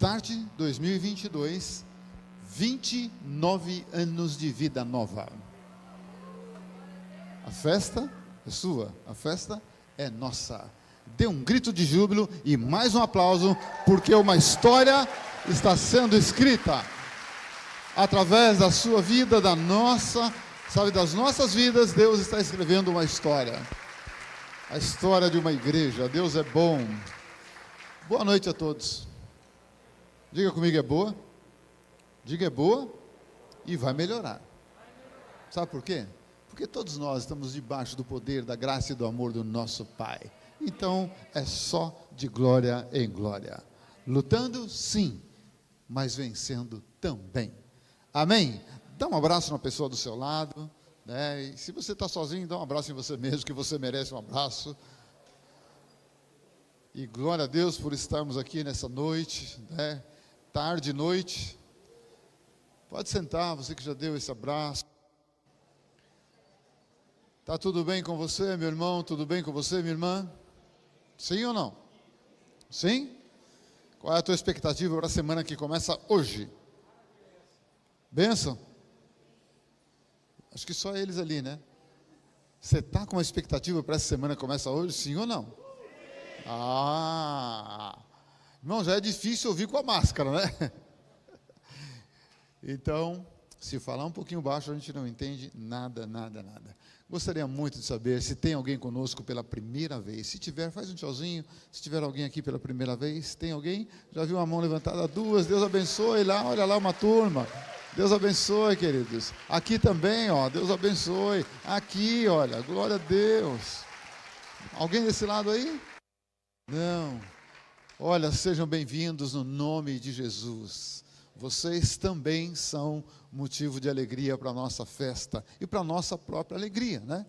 Start 2022, 29 anos de vida nova. A festa é sua, a festa é nossa. Dê um grito de júbilo e mais um aplauso, porque uma história está sendo escrita através da sua vida, da nossa, das nossas vidas. Deus está escrevendo uma história, a história de uma igreja. Deus é bom. Boa noite a todos. Diga comigo, é boa? Diga, é boa e vai melhorar. Sabe por quê? Porque todos nós estamos debaixo do poder, da graça e do amor do nosso Pai. Então, é só de glória em glória. Lutando, sim, mas vencendo também. Amém? Dá um abraço na pessoa do seu lado, né? E se você está sozinho, dá um abraço em você mesmo, que você merece um abraço. E glória a Deus por estarmos aqui nessa noite, né? Tarde e noite. Pode sentar, você que já deu esse abraço. Está tudo bem com você, meu irmão? Tudo bem com você, minha irmã? Sim ou não? Sim? Qual é a tua expectativa para a semana que começa hoje? Bênção? Acho que só eles ali, né? Você está com uma expectativa para essa semana que começa hoje? Sim ou não? Irmão, já é difícil ouvir com a máscara, né? Então, se falar um pouquinho baixo, a gente não entende nada. Gostaria muito de saber se tem alguém conosco pela primeira vez. Se tiver, faz um tchauzinho. Se tiver alguém aqui pela primeira vez, tem alguém? Já viu uma mão levantada? Duas. Deus abençoe lá. Olha lá uma turma. Deus abençoe, queridos. Aqui também, ó. Deus abençoe. Aqui, olha. Glória a Deus. Alguém desse lado aí? Não. Olha, sejam bem-vindos no nome de Jesus. Vocês também são motivo de alegria para a nossa festa e para a nossa própria alegria, né?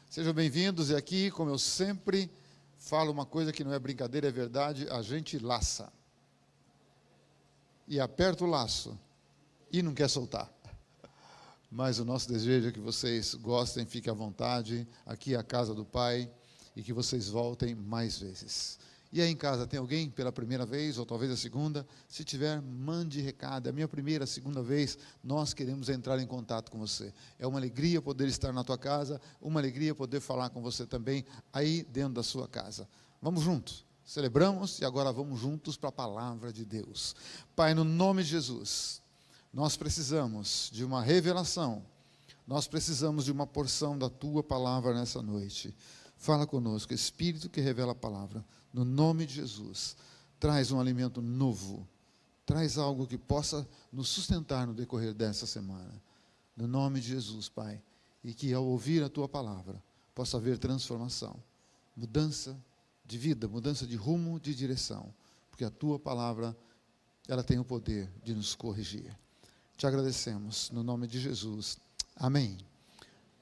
Sejam bem-vindos. E aqui, como eu sempre falo, uma coisa que não é brincadeira, é verdade, a gente laça. E aperta o laço e não quer soltar. Mas o nosso desejo é que vocês gostem, fiquem à vontade. Aqui é a casa do Pai e que vocês voltem mais vezes. E aí em casa, tem alguém pela primeira vez, ou talvez a segunda? Se tiver, mande recado. É a minha primeira, segunda vez, nós queremos entrar em contato com você. É uma alegria poder estar na tua casa, uma alegria poder falar com você também, aí dentro da sua casa. Vamos juntos, celebramos e agora vamos juntos para a palavra de Deus. Pai, no nome de Jesus, nós precisamos de uma revelação, nós precisamos de uma porção da tua palavra nessa noite. Fala conosco, Espírito que revela a palavra. No nome de Jesus, traz um alimento novo, traz algo que possa nos sustentar no decorrer dessa semana. No nome de Jesus, Pai, e que ao ouvir a Tua palavra, possa haver transformação, mudança de vida, mudança de rumo, de direção, porque a Tua palavra, ela tem o poder de nos corrigir. Te agradecemos, no nome de Jesus. Amém.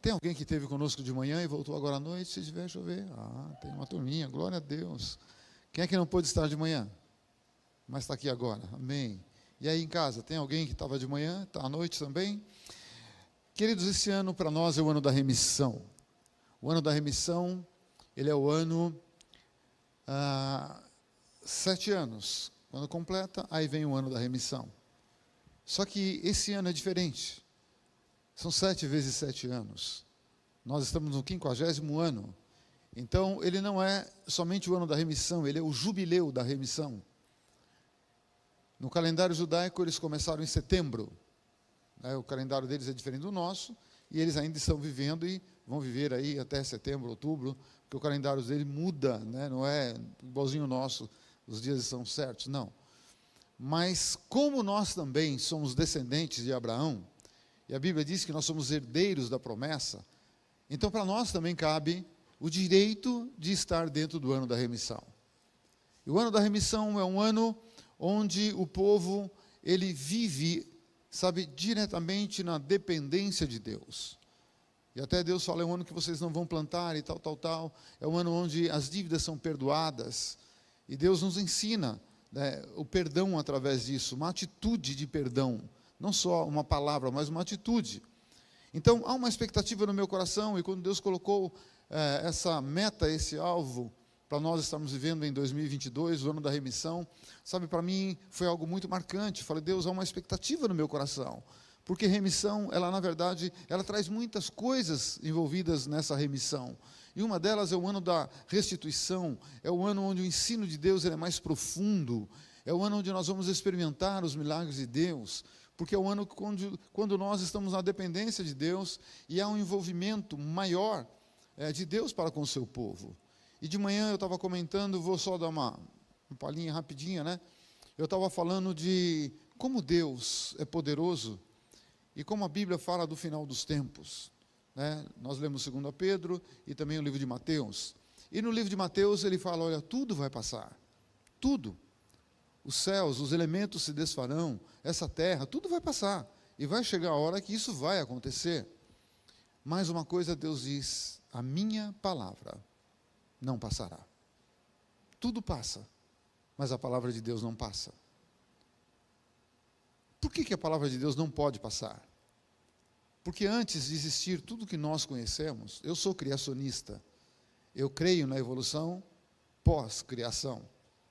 Tem alguém que esteve conosco de manhã e voltou agora à noite? Se tiver, deixa eu ver. Tem uma turminha, glória a Deus. Quem é que não pôde estar de manhã, mas está aqui agora? Amém. E aí em casa, tem alguém que estava de manhã, está à noite também? Queridos, esse ano para nós é o ano da remissão. O ano da remissão, ele é o ano 7 anos. Quando completa, aí vem o ano da remissão. Só que esse ano é diferente. São 7 vezes 7 anos. Nós estamos no 50º ano. Então, ele não é somente o ano da remissão, ele é o jubileu da remissão. No calendário judaico, eles começaram em setembro. O calendário deles é diferente do nosso, e eles ainda estão vivendo e vão viver aí até setembro, outubro, porque o calendário deles muda, né? Não é igualzinho o nosso, os dias estão certos, não. Mas, como nós também somos descendentes de Abraão, e a Bíblia diz que nós somos herdeiros da promessa, então para nós também cabe o direito de estar dentro do ano da remissão. E o ano da remissão é um ano onde o povo, ele vive, diretamente na dependência de Deus. E até Deus fala, é um ano que vocês não vão plantar e tal. É um ano onde as dívidas são perdoadas. E Deus nos ensina, né, o perdão através disso, uma atitude de perdão. Não só uma palavra, mas uma atitude. Então, há uma expectativa no meu coração, e quando Deus colocou essa meta, esse alvo, para nós estarmos vivendo em 2022, o ano da remissão. Sabe, para mim foi algo muito marcante. Falei, Deus, há uma expectativa no meu coração. Porque remissão, ela na verdade, ela traz muitas coisas envolvidas nessa remissão. E uma delas é o ano da restituição, é o ano onde o ensino de Deus ele é mais profundo, é o ano onde nós vamos experimentar os milagres de Deus, porque é o ano quando nós estamos na dependência de Deus e há um envolvimento maior de Deus para com o seu povo. E de manhã eu estava comentando, vou só dar uma palhinha rapidinha, né? Eu estava falando de como Deus é poderoso e como a Bíblia fala do final dos tempos. Né? Nós lemos 2 Pedro e também o livro de Mateus. E no livro de Mateus ele fala, olha, tudo vai passar. Tudo. Os céus, os elementos se desfarão, essa terra, tudo vai passar. E vai chegar a hora que isso vai acontecer. Mas uma coisa Deus diz, a minha palavra não passará. Tudo passa, mas a palavra de Deus não passa. Por que a palavra de Deus não pode passar? Porque antes de existir tudo que nós conhecemos, eu sou criacionista. Eu creio na evolução pós-criação.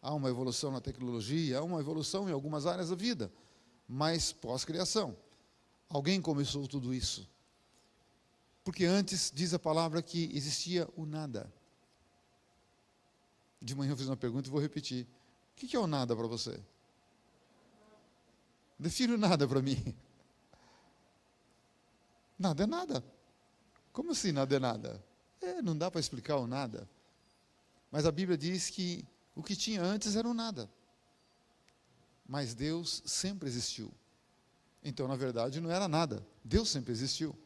Há uma evolução na tecnologia, há uma evolução em algumas áreas da vida, mas pós-criação. Alguém começou tudo isso. Porque antes, diz a palavra, que existia o nada. De manhã eu fiz uma pergunta e vou repetir. O que é o nada para você? Define o nada para mim. Nada é nada. Como assim nada é nada? Não dá para explicar o nada. Mas a Bíblia diz que o que tinha antes era o nada. Mas Deus sempre existiu. Então, na verdade, não era nada. Deus sempre existiu.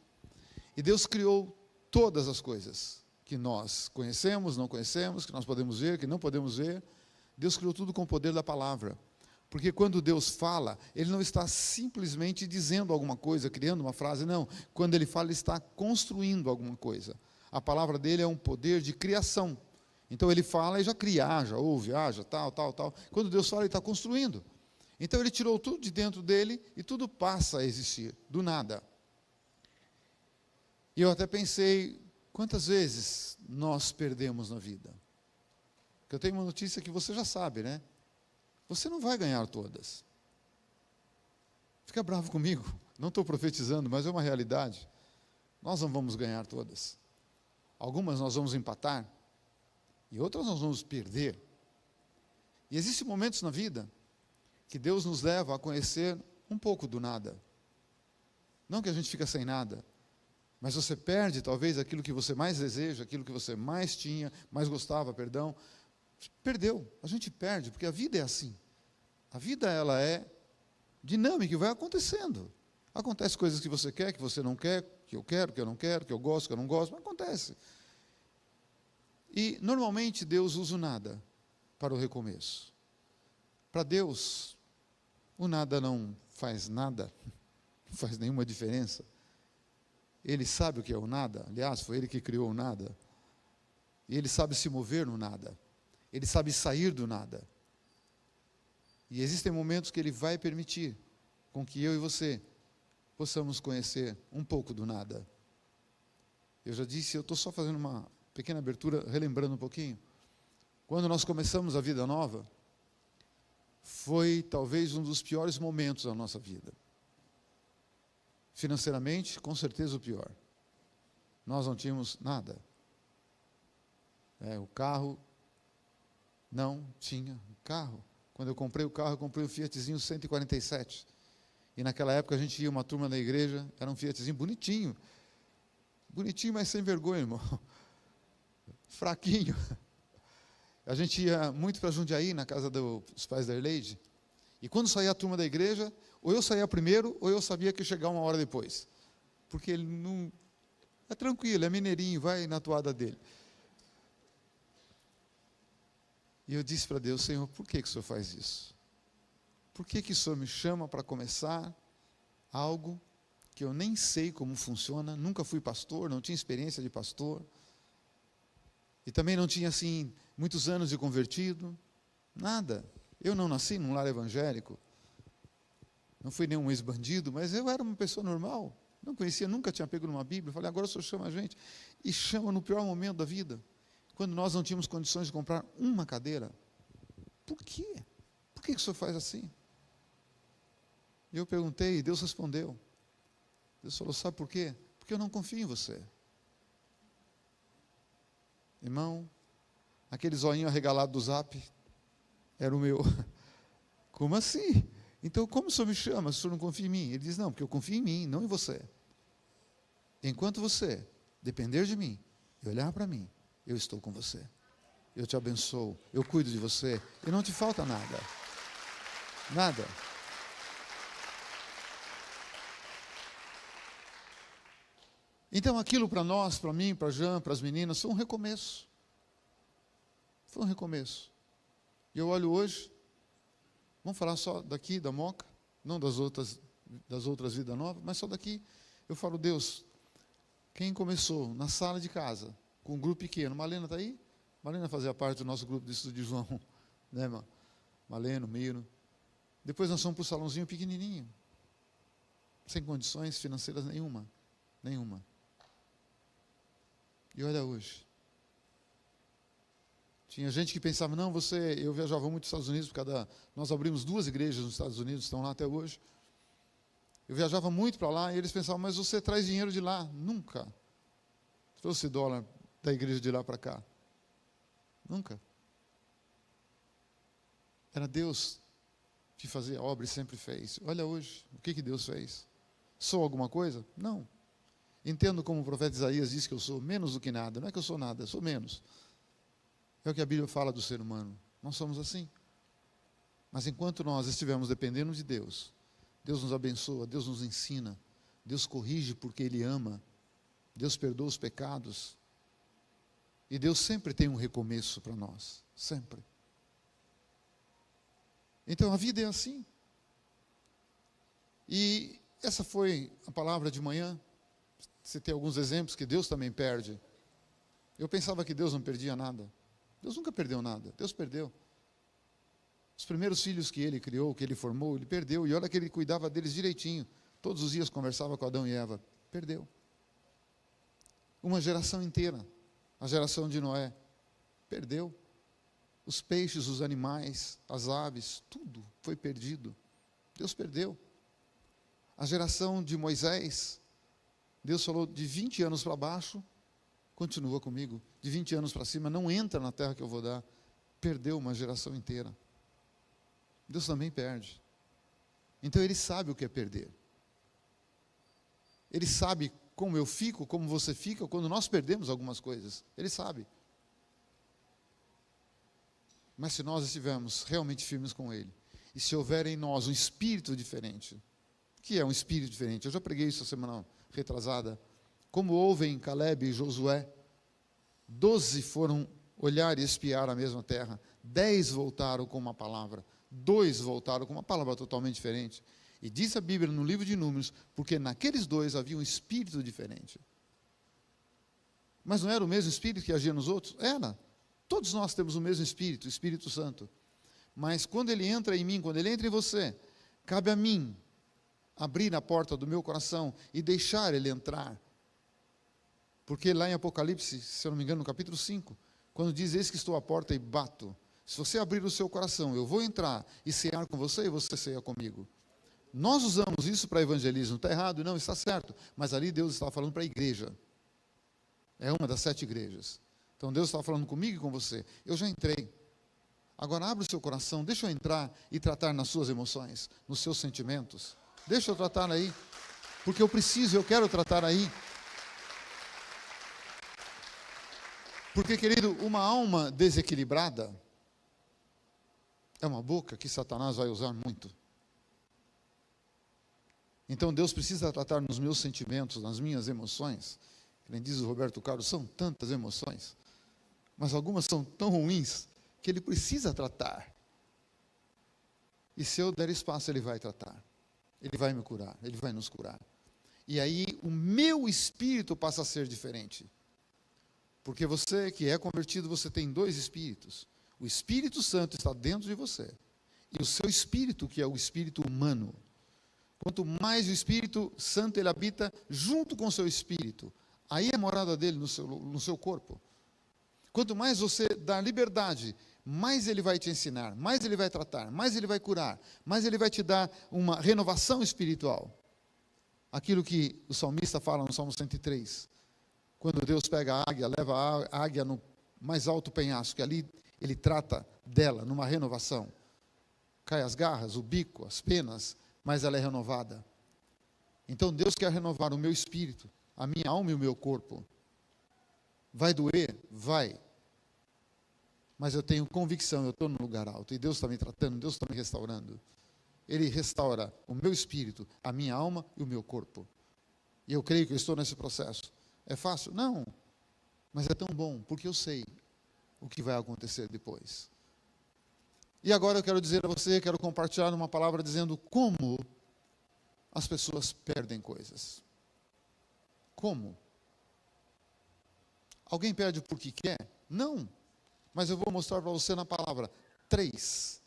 E Deus criou todas as coisas que nós conhecemos, não conhecemos, que nós podemos ver, que não podemos ver. Deus criou tudo com o poder da palavra. Porque quando Deus fala, Ele não está simplesmente dizendo alguma coisa, criando uma frase, não. Quando Ele fala, Ele está construindo alguma coisa. A palavra dEle é um poder de criação. Então Ele fala e já cria, haja, ouve, haja, tal. Quando Deus fala, Ele está construindo. Então Ele tirou tudo de dentro dEle e tudo passa a existir, do nada. E eu até pensei, quantas vezes nós perdemos na vida? Porque eu tenho uma notícia que você já sabe, né? Você não vai ganhar todas. Fica bravo comigo, não estou profetizando, mas é uma realidade. Nós não vamos ganhar todas. Algumas nós vamos empatar, e outras nós vamos perder. E existem momentos na vida que Deus nos leva a conhecer um pouco do nada. Não que a gente fica sem nada, mas você perde talvez aquilo que você mais deseja, aquilo que você mais tinha, mais gostava, perdão. Perdeu, a gente perde, porque a vida é assim. A vida ela é dinâmica e vai acontecendo. Acontece coisas que você quer, que você não quer, que eu quero, que eu não quero, que eu gosto, que eu não gosto, mas acontece. E normalmente Deus usa o nada para o recomeço. Para Deus, o nada não faz nada, não faz nenhuma diferença. Ele sabe o que é o nada, aliás, foi Ele que criou o nada. E Ele sabe se mover no nada. Ele sabe sair do nada. E existem momentos que Ele vai permitir com que eu e você possamos conhecer um pouco do nada. Eu já disse, eu estou só fazendo uma pequena abertura, relembrando um pouquinho. Quando nós começamos a vida nova, foi talvez um dos piores momentos da nossa vida. Financeiramente, com certeza o pior. Nós não tínhamos nada. O carro, não tinha carro. Quando eu comprei o carro, eu comprei um Fiatzinho 147. E naquela época a gente ia uma turma na igreja, era um Fiatzinho bonitinho. Bonitinho, mas sem vergonha, irmão. Fraquinho. A gente ia muito para Jundiaí, na casa dos pais da Erleide. E quando saía a turma da igreja, ou eu saía primeiro, ou eu sabia que ia chegar uma hora depois. Porque ele não... É tranquilo, é mineirinho, vai na toada dele. E eu disse para Deus, Senhor, por que o Senhor faz isso? Por que o Senhor me chama para começar algo que eu nem sei como funciona, nunca fui pastor, não tinha experiência de pastor, e também não tinha, assim, muitos anos de convertido, nada. Eu não nasci num lar evangélico, não fui nenhum ex-bandido, mas eu era uma pessoa normal, não conhecia, nunca tinha pego numa Bíblia, falei, agora o Senhor chama a gente, e chama no pior momento da vida. quando nós não tínhamos condições de comprar uma cadeira. Por quê? Por que o senhor faz assim? E eu perguntei, e Deus respondeu. Deus falou, sabe por quê? Porque eu não confio em você. Irmão, aquele zoinho arregalado do Zap era o meu. Como assim? Então, como o senhor me chama se o senhor não confia em mim? Ele diz, não, porque eu confio em mim, não em você. Enquanto você depender de mim e olhar para mim, eu estou com você. Eu te abençoo, eu cuido de você, e não te falta nada. Nada. Então aquilo para nós, para mim, para Jean, para as meninas, foi um recomeço. Foi um recomeço. E eu olho hoje, vamos falar só daqui, da Moca, não das outras Vida Nova, mas só daqui. Eu falo, Deus, quem começou na sala de casa, com um grupo pequeno, Malena está aí? Malena fazia parte do nosso grupo de estudo de João, né, irmão? Malena, Miro. Depois nós fomos para o salãozinho pequenininho, sem condições financeiras nenhuma. E olha hoje. Tinha gente que pensava, não, eu viajava muito nos Estados Unidos, nós abrimos 2 igrejas nos Estados Unidos, estão lá até hoje. Eu viajava muito para lá, e eles pensavam, mas você traz dinheiro de lá. Nunca trouxe dólar da igreja de lá para cá. Nunca. Era Deus que fazia a obra e sempre fez. Olha hoje, o que Deus fez? Sou alguma coisa? Não. Entendo como o profeta Isaías diz que eu sou menos do que nada. Não é que eu sou nada, eu sou menos. É o que a Bíblia fala do ser humano. Nós somos assim. Mas enquanto nós estivermos dependendo de Deus, Deus nos abençoa, Deus nos ensina, Deus corrige porque Ele ama, Deus perdoa os pecados. E Deus sempre tem um recomeço para nós. Sempre. Então a vida é assim. E essa foi a palavra de manhã. Você tem alguns exemplos que Deus também perde. Eu pensava que Deus não perdia nada. Deus nunca perdeu nada. Deus perdeu. Os primeiros filhos que Ele criou, que Ele formou, Ele perdeu. E olha que Ele cuidava deles direitinho. Todos os dias conversava com Adão e Eva. Perdeu. Uma geração inteira. A geração de Noé. Perdeu. Os peixes, os animais, as aves, tudo foi perdido. Deus perdeu. A geração de Moisés, Deus falou, de 20 anos para baixo, continua comigo. De 20 anos para cima, não entra na terra que eu vou dar. Perdeu uma geração inteira. Deus também perde. Então Ele sabe o que é perder. Ele sabe como eu fico, como você fica, quando nós perdemos algumas coisas. Ele sabe. Mas se nós estivermos realmente firmes com Ele, e se houver em nós um espírito diferente, o que é um espírito diferente? Eu já preguei isso a semana retrasada. Como houve em Caleb e Josué, 12 foram olhar e espiar a mesma terra, 10 voltaram com uma palavra, 2 voltaram com uma palavra totalmente diferente. E diz a Bíblia no livro de Números, porque naqueles 2 havia um espírito diferente. Mas não era o mesmo espírito que agia nos outros? Era. Todos nós temos o mesmo espírito, o Espírito Santo. Mas quando ele entra em mim, quando ele entra em você, cabe a mim abrir a porta do meu coração e deixar ele entrar. Porque lá em Apocalipse, se eu não me engano, no capítulo 5, quando diz, eis que estou à porta e bato, se você abrir o seu coração, eu vou entrar e cear com você e você ceia comigo. Nós usamos isso para evangelismo, está errado? Não, está certo, mas ali Deus estava falando para a igreja. É uma das 7 igrejas. Então Deus estava falando comigo e com você. Eu já entrei. Agora abre o seu coração, deixa eu entrar e tratar nas suas emoções, nos seus sentimentos. Deixa eu tratar aí, porque eu preciso, eu quero tratar aí. Porque, querido, uma alma desequilibrada é uma boca que Satanás vai usar muito. Então Deus precisa tratar nos meus sentimentos, nas minhas emoções. Como diz o Roberto Carlos, são tantas emoções, mas algumas são tão ruins que Ele precisa tratar. E se eu der espaço, Ele vai tratar. Ele vai me curar, Ele vai nos curar. E aí o meu espírito passa a ser diferente. Porque você que é convertido, você tem 2 espíritos. O Espírito Santo está dentro de você. E o seu espírito, que é o espírito humano. Quanto mais o Espírito Santo ele habita junto com o seu espírito, aí é a morada dele no seu corpo. Quanto mais você dá liberdade, mais Ele vai te ensinar, mais Ele vai tratar, mais Ele vai curar, mais Ele vai te dar uma renovação espiritual. Aquilo que o salmista fala no Salmo 103. Quando Deus pega a águia, leva a águia no mais alto penhasco, que ali Ele trata dela numa renovação. Cai as garras, o bico, as penas, mas ela é renovada. Então Deus quer renovar o meu espírito, a minha alma e o meu corpo. Vai doer? Vai. Mas eu tenho convicção, eu estou no lugar alto, e Deus está me tratando, Deus está me restaurando. Ele restaura o meu espírito, a minha alma e o meu corpo. E eu creio que eu estou nesse processo. É fácil? Não. Mas é tão bom, porque eu sei o que vai acontecer depois. E agora eu quero dizer a você, quero compartilhar uma palavra dizendo como as pessoas perdem coisas. Como? Alguém perde porque quer? Não. Mas eu vou mostrar para você na palavra 3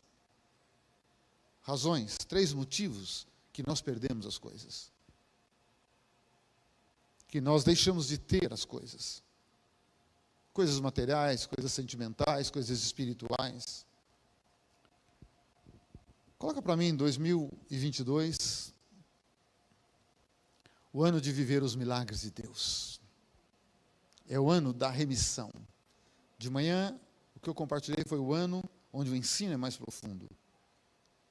razões, 3 motivos que nós perdemos as coisas. Que nós deixamos de ter as coisas. Coisas materiais, coisas sentimentais, coisas espirituais. Coloca para mim 2022, o ano de viver os milagres de Deus. É o ano da remissão. De manhã, o que eu compartilhei foi o ano onde o ensino é mais profundo.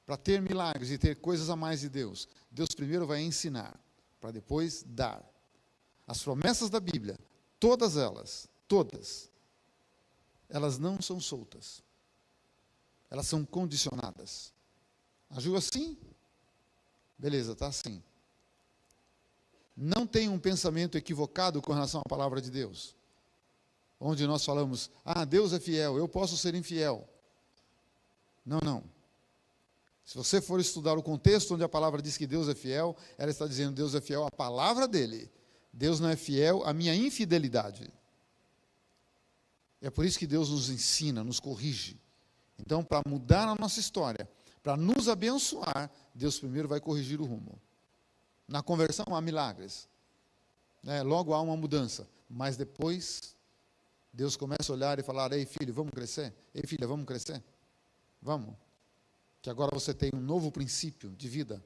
Para ter milagres e ter coisas a mais de Deus, Deus primeiro vai ensinar, para depois dar. As promessas da Bíblia, todas elas, elas não são soltas. Elas são condicionadas. Agiu assim? Beleza, está assim. Não tem um pensamento equivocado com relação à palavra de Deus. Onde nós falamos, Deus é fiel, eu posso ser infiel. Não. Se você for estudar o contexto onde a palavra diz que Deus é fiel, ela está dizendo Deus é fiel à palavra dele. Deus não é fiel à minha infidelidade. É por isso que Deus nos ensina, nos corrige. Então, para mudar a nossa história, para nos abençoar, Deus primeiro vai corrigir o rumo. Na conversão há milagres. Logo há uma mudança. Mas depois, Deus começa a olhar e falar, ei filho, vamos crescer? Ei filha, vamos crescer? Vamos. Que agora você tem um novo princípio de vida.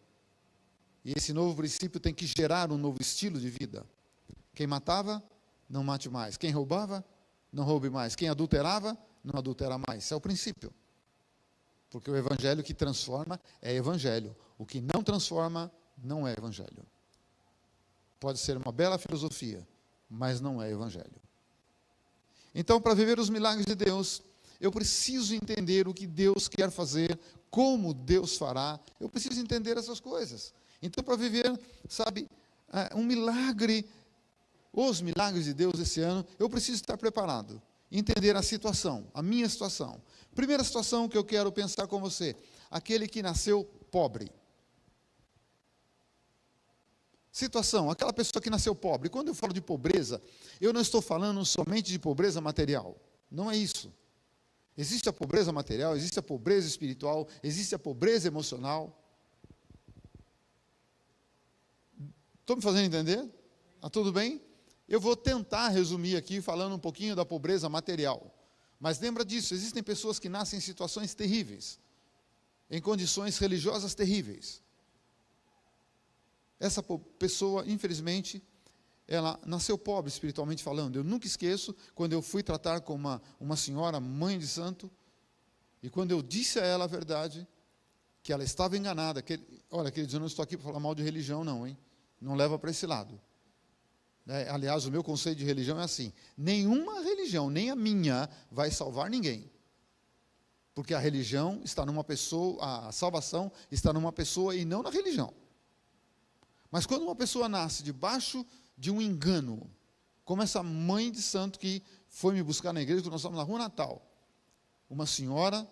E esse novo princípio tem que gerar um novo estilo de vida. Quem matava, não mate mais. Quem roubava, não roube mais. Quem adulterava, não adultera mais. Esse é o princípio. Porque o evangelho que transforma é evangelho. O que não transforma, não é evangelho. Pode ser uma bela filosofia, mas não é evangelho. Então, para viver os milagres de Deus, eu preciso entender o que Deus quer fazer, como Deus fará. Eu preciso entender essas coisas. Então, para viver, um milagre, os milagres de Deus esse ano, eu preciso estar preparado, entender a situação, a minha situação. Primeira situação que eu quero pensar com você, aquele que nasceu pobre. Situação, aquela pessoa que nasceu pobre. Quando eu falo de pobreza, eu não estou falando somente de pobreza material. Não é isso. Existe a pobreza material, existe a pobreza espiritual, existe a pobreza emocional. Estou me fazendo entender? Está tudo bem? Eu vou tentar resumir aqui falando um pouquinho da pobreza material. Mas lembra disso, existem pessoas que nascem em situações terríveis, em condições religiosas terríveis. Essa pessoa, infelizmente, ela nasceu pobre espiritualmente falando. Eu nunca esqueço quando eu fui tratar com uma senhora, mãe de santo, e quando eu disse a ela a verdade, que ela estava enganada. Olha, queridos, eu não estou aqui para falar mal de religião não, hein? Não leva para esse lado. Aliás, o meu conceito de religião é assim, nenhuma religião, nem a minha, vai salvar ninguém. Porque a religião está numa pessoa, a salvação está numa pessoa e não na religião. Mas quando uma pessoa nasce debaixo de um engano, como essa mãe de santo que foi me buscar na igreja, quando nós estávamos na Rua Natal, uma senhora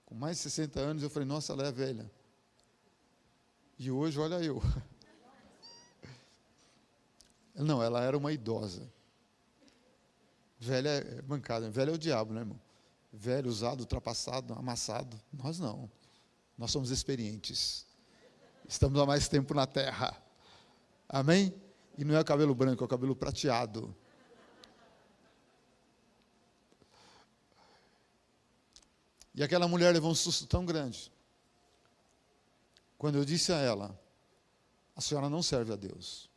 com mais de 60 anos, eu falei, nossa, ela é velha. E hoje, olha eu. Não, ela era uma idosa. Velha é bancada, velho é o diabo, né, irmão? Velho, usado, ultrapassado, amassado. Nós não. Nós somos experientes. Estamos há mais tempo na terra. Amém? E não é o cabelo branco, é o cabelo prateado. E aquela mulher levou um susto tão grande. Quando eu disse a ela, a senhora não serve a Deus.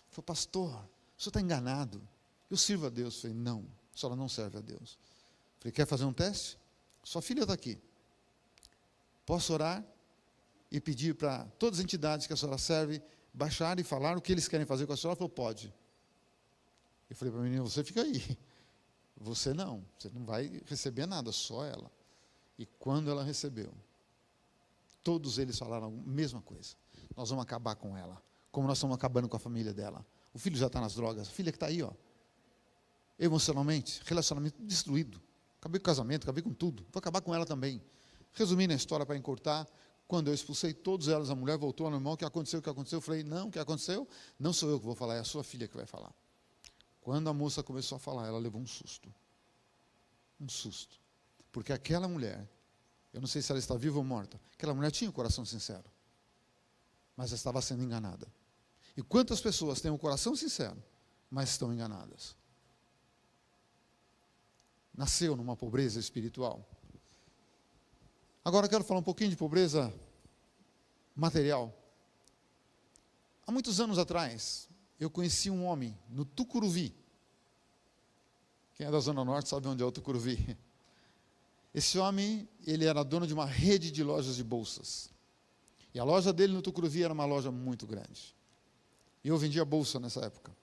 Ela falou, pastor, o senhor está enganado. Eu sirvo a Deus. Eu falei, não, a senhora não serve a Deus. Eu falei, quer fazer um teste? Sua filha está aqui. Posso orar e pedir para todas as entidades que a senhora serve, baixar e falar o que eles querem fazer com a senhora? Ela falou, pode. Eu falei para a menina, você fica aí. Você não vai receber nada, só ela. E quando ela recebeu, todos eles falaram a mesma coisa. Nós vamos acabar com ela, como nós estamos acabando com a família dela. O filho já está nas drogas, a filha que está aí, ó, emocionalmente, relacionamento destruído. Acabei com o casamento, acabei com tudo. Vou acabar com ela também. Resumindo a história para encurtar, quando eu expulsei todos elas, a mulher voltou ao normal. O que aconteceu? O que aconteceu? Eu falei, não, o que aconteceu? Não sou eu que vou falar, é a sua filha que vai falar. Quando a moça começou a falar, ela levou um susto. Um susto. Porque aquela mulher, eu não sei se ela está viva ou morta, aquela mulher tinha um coração sincero, mas estava sendo enganada. E quantas pessoas têm um coração sincero, mas estão enganadas? Nasceu numa pobreza espiritual. Agora eu quero falar um pouquinho de pobreza material. Há muitos anos atrás, eu conheci um homem no Tucuruvi. Quem é da Zona Norte sabe onde é o Tucuruvi. Esse homem, ele era dono de uma rede de lojas de bolsas. E a loja dele no Tucuruvi era uma loja muito grande. E eu vendia bolsa nessa época.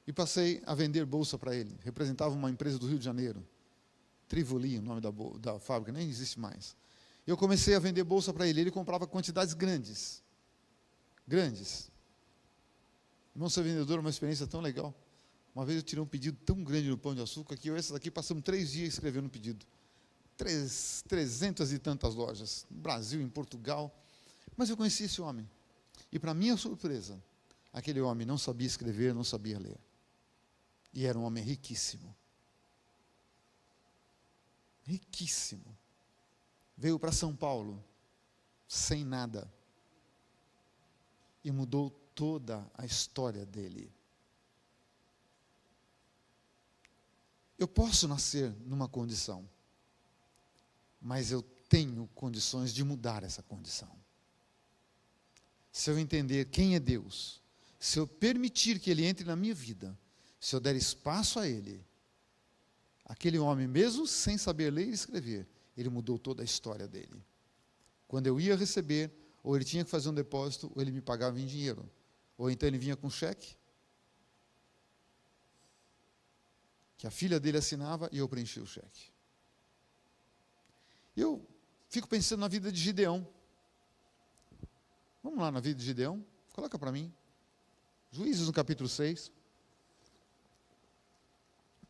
E passei a vender bolsa para ele. Representava uma empresa do Rio de Janeiro. Trivoli, o nome da fábrica, nem existe mais. Eu comecei a vender bolsa para ele. Ele comprava quantidades grandes. Grandes. Irmão, ser vendedor é uma experiência tão legal. Uma vez eu tirei um pedido tão grande no Pão de Açúcar que essa daqui passamos 3 dias escrevendo um pedido. 300 e tantas lojas, no Brasil, em Portugal. Mas eu conheci esse homem. E para minha surpresa, aquele homem não sabia escrever, não sabia ler. E era um homem riquíssimo. Riquíssimo. Veio para São Paulo, sem nada. E mudou toda a história dele. Eu posso nascer numa condição, mas eu tenho condições de mudar essa condição. Se eu entender quem é Deus, se eu permitir que Ele entre na minha vida, se eu der espaço a Ele, aquele homem, mesmo sem saber ler e escrever, ele mudou toda a história dele. Quando eu ia receber, ou ele tinha que fazer um depósito, ou ele me pagava em dinheiro. Ou então ele vinha com cheque, que a filha dele assinava e eu preenchia o cheque. Eu fico pensando na vida de Gideão. Vamos lá na vida de Gideão? Coloca para mim. Juízes no capítulo 6.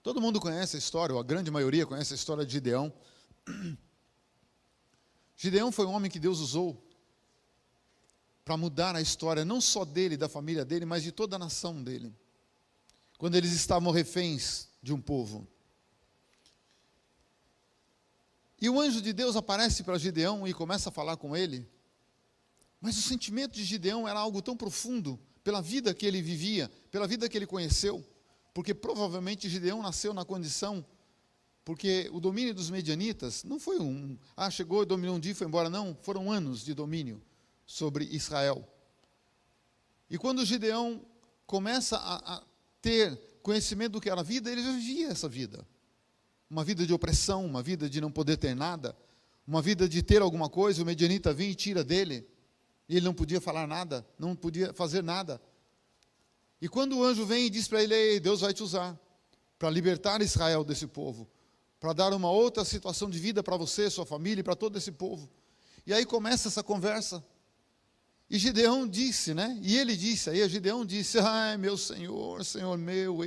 Todo mundo conhece a história, ou a grande maioria conhece a história de Gideão. Gideão foi um homem que Deus usou para mudar a história, não só dele, da família dele, mas de toda a nação dele. Quando eles estavam reféns de um povo. E o anjo de Deus aparece para Gideão e começa a falar com ele. Mas o sentimento de Gideão era algo tão profundo, pela vida que ele vivia, pela vida que ele conheceu, porque provavelmente Gideão nasceu na condição, porque o domínio dos medianitas não foi chegou, dominou um dia e foi embora, não, foram anos de domínio sobre Israel. E quando Gideão começa a ter conhecimento do que era a vida, ele já vivia essa vida. Uma vida de opressão, uma vida de não poder ter nada, uma vida de ter alguma coisa, o medianita vem e tira dele, e ele não podia falar nada, não podia fazer nada. E quando o anjo vem e diz para ele, ei, Deus vai te usar para libertar Israel desse povo, para dar uma outra situação de vida para você, sua família e para todo esse povo. E aí começa essa conversa. E Gideão disse, né? E ele disse, aí Gideão disse, ai meu Senhor, Senhor meu,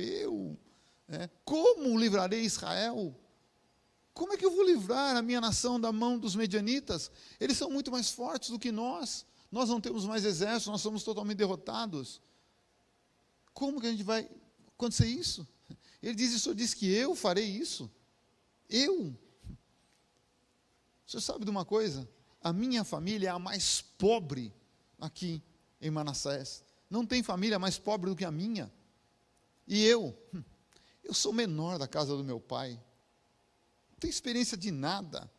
como livrarei Israel? Como é que eu vou livrar a minha nação da mão dos medianitas? Eles são muito mais fortes do que nós. Nós não temos mais exército, nós somos totalmente derrotados. Como que a gente vai acontecer isso? Ele diz, o Senhor diz que eu farei isso? Eu? O senhor sabe de uma coisa? A minha família é a mais pobre aqui em Manassés. Não tem família mais pobre do que a minha. E eu sou menor da casa do meu pai. Não tenho experiência de nada.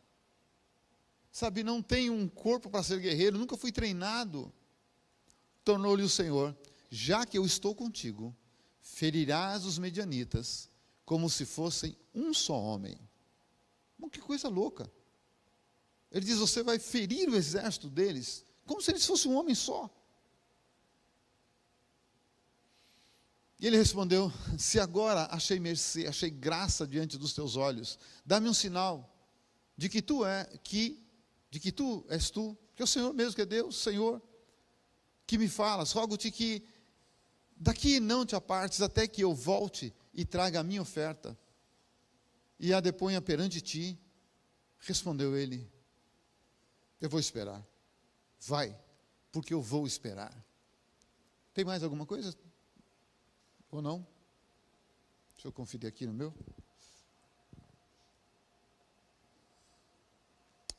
sabe, não tenho um corpo para ser guerreiro, nunca fui treinado. Tornou-lhe o Senhor: já que eu estou contigo, ferirás os medianitas, como se fossem um só homem. Que coisa louca. Ele diz: você vai ferir o exército deles, como se eles fossem um homem só. E ele respondeu: se agora achei mercê, achei graça diante dos teus olhos, dá-me um sinal de que tu és tu, que é o Senhor mesmo, que é Deus, Senhor, que me falas. Rogo-te que daqui não te apartes, até que eu volte e traga a minha oferta e a deponha perante ti. Respondeu ele: eu vou esperar. Vai, porque eu vou esperar. Tem mais alguma coisa? Ou não? Deixa eu conferir aqui no meu.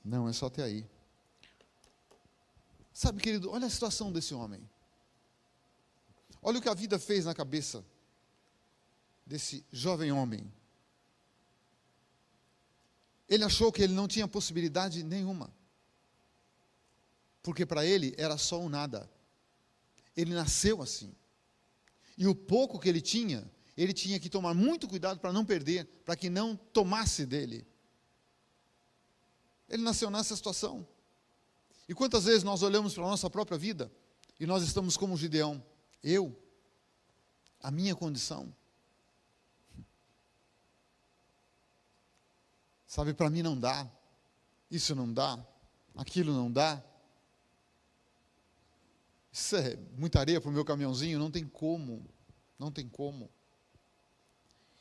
Não, é só até aí. Sabe, querido, olha a situação desse homem. Olha o que a vida fez na cabeça desse jovem homem. Ele achou que ele não tinha possibilidade nenhuma. Porque para ele era só um nada. Ele nasceu assim. E o pouco que ele tinha que tomar muito cuidado para não perder, para que não tomasse dele. Ele nasceu nessa situação. E quantas vezes nós olhamos para a nossa própria vida e nós estamos como Gideão: a minha condição. Sabe, para mim não dá, isso não dá, aquilo não dá. Isso é muita areia para o meu caminhãozinho, não tem como, não tem como.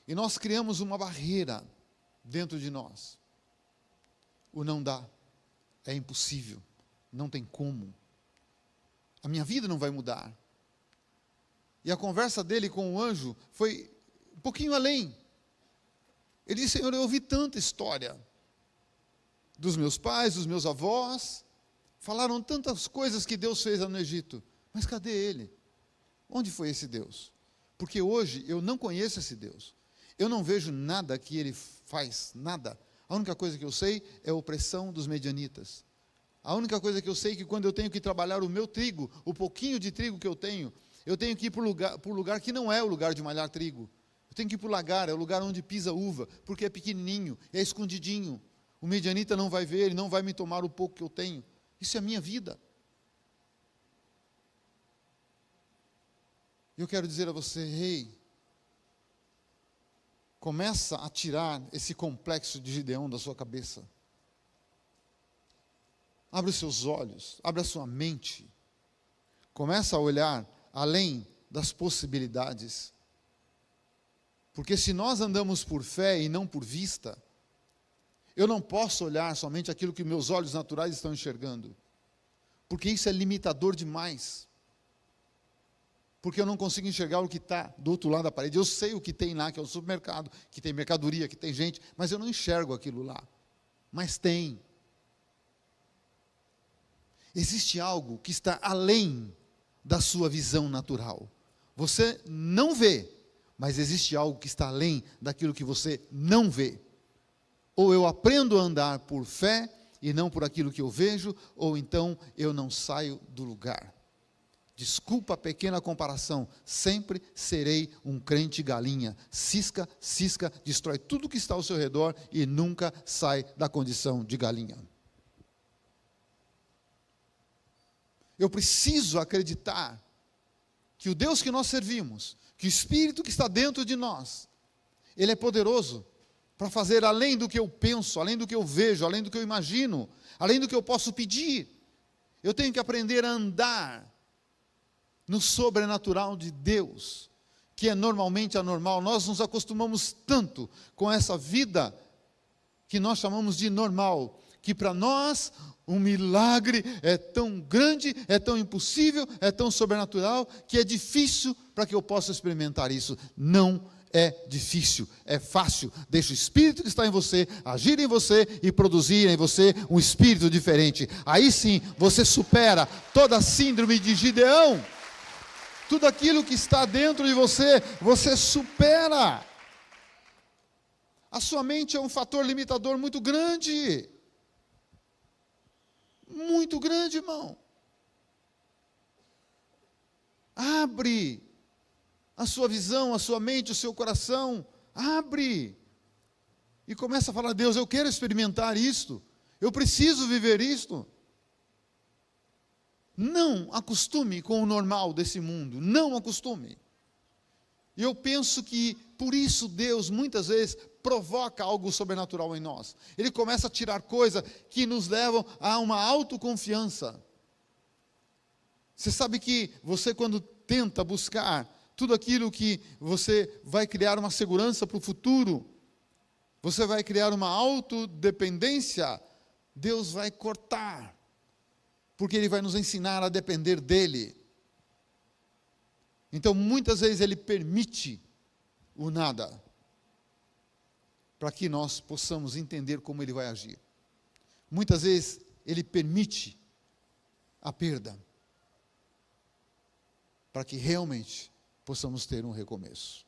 E nós criamos uma barreira dentro de nós. O não dá, é impossível, não tem como. A minha vida não vai mudar. E a conversa dele com o anjo foi um pouquinho além. Ele disse: Senhor, eu ouvi tanta história dos meus pais, dos meus avós, falaram tantas coisas que Deus fez lá no Egito, mas cadê ele? Onde foi esse Deus? Porque hoje eu não conheço esse Deus, eu não vejo nada que ele faz, nada. A única coisa que eu sei é a opressão dos medianitas. A única coisa que eu sei é que quando eu tenho que trabalhar o meu trigo, o pouquinho de trigo que eu tenho que ir para o lugar que não é o lugar de malhar trigo. Eu tenho que ir para o lagar, é o lugar onde pisa uva, porque é pequenininho, é escondidinho. O medianita não vai ver, ele não vai me tomar o pouco que eu tenho. Isso é a minha vida. Eu quero dizer a você: ei, começa a tirar esse complexo de Gideão da sua cabeça. Abre os seus olhos, abre a sua mente. Começa a olhar além das possibilidades. Porque se nós andamos por fé e não por vista, eu não posso olhar somente aquilo que meus olhos naturais estão enxergando. Porque isso é limitador demais. Porque eu não consigo enxergar o que está do outro lado da parede. Eu sei o que tem lá, que é o supermercado, que tem mercadoria, que tem gente, mas eu não enxergo aquilo lá. Mas tem. Existe algo que está além da sua visão natural. Você não vê, mas existe algo que está além daquilo que você não vê. Ou eu aprendo a andar por fé e não por aquilo que eu vejo, ou então eu não saio do lugar. Desculpa a pequena comparação, sempre serei um crente galinha. Cisca, destrói tudo que está ao seu redor e nunca sai da condição de galinha. Eu preciso acreditar que o Deus que nós servimos, que o Espírito que está dentro de nós, Ele é poderoso para fazer além do que eu penso, além do que eu vejo, além do que eu imagino, além do que eu posso pedir. Eu tenho que aprender a andar no sobrenatural de Deus, que é normalmente anormal. Nós nos acostumamos tanto com essa vida que nós chamamos de normal, que para nós um milagre é tão grande, é tão impossível, é tão sobrenatural, que é difícil para que eu possa experimentar isso. Não é difícil, é fácil. Deixa o Espírito que está em você agir em você e produzir em você um espírito diferente. Aí sim, você supera toda a síndrome de Gideão. Tudo aquilo que está dentro de você, você supera. A sua mente é um fator limitador muito grande. muito grande, irmão. Abre a sua visão, a sua mente, o seu coração. Abre. E começa a falar: Deus, eu quero experimentar isto. Eu preciso viver isto. Não acostume com o normal desse mundo. Não acostume. E eu penso que por isso Deus muitas vezes provoca algo sobrenatural em nós. Ele começa a tirar coisas que nos levam a uma autoconfiança. Você sabe que você, quando tenta buscar tudo aquilo que você vai criar uma segurança para o futuro, você vai criar uma autodependência, Deus vai cortar, porque Ele vai nos ensinar a depender dEle. Então, muitas vezes Ele permite o nada, para que nós possamos entender como Ele vai agir. Muitas vezes Ele permite a perda, para que realmente possamos ter um recomeço.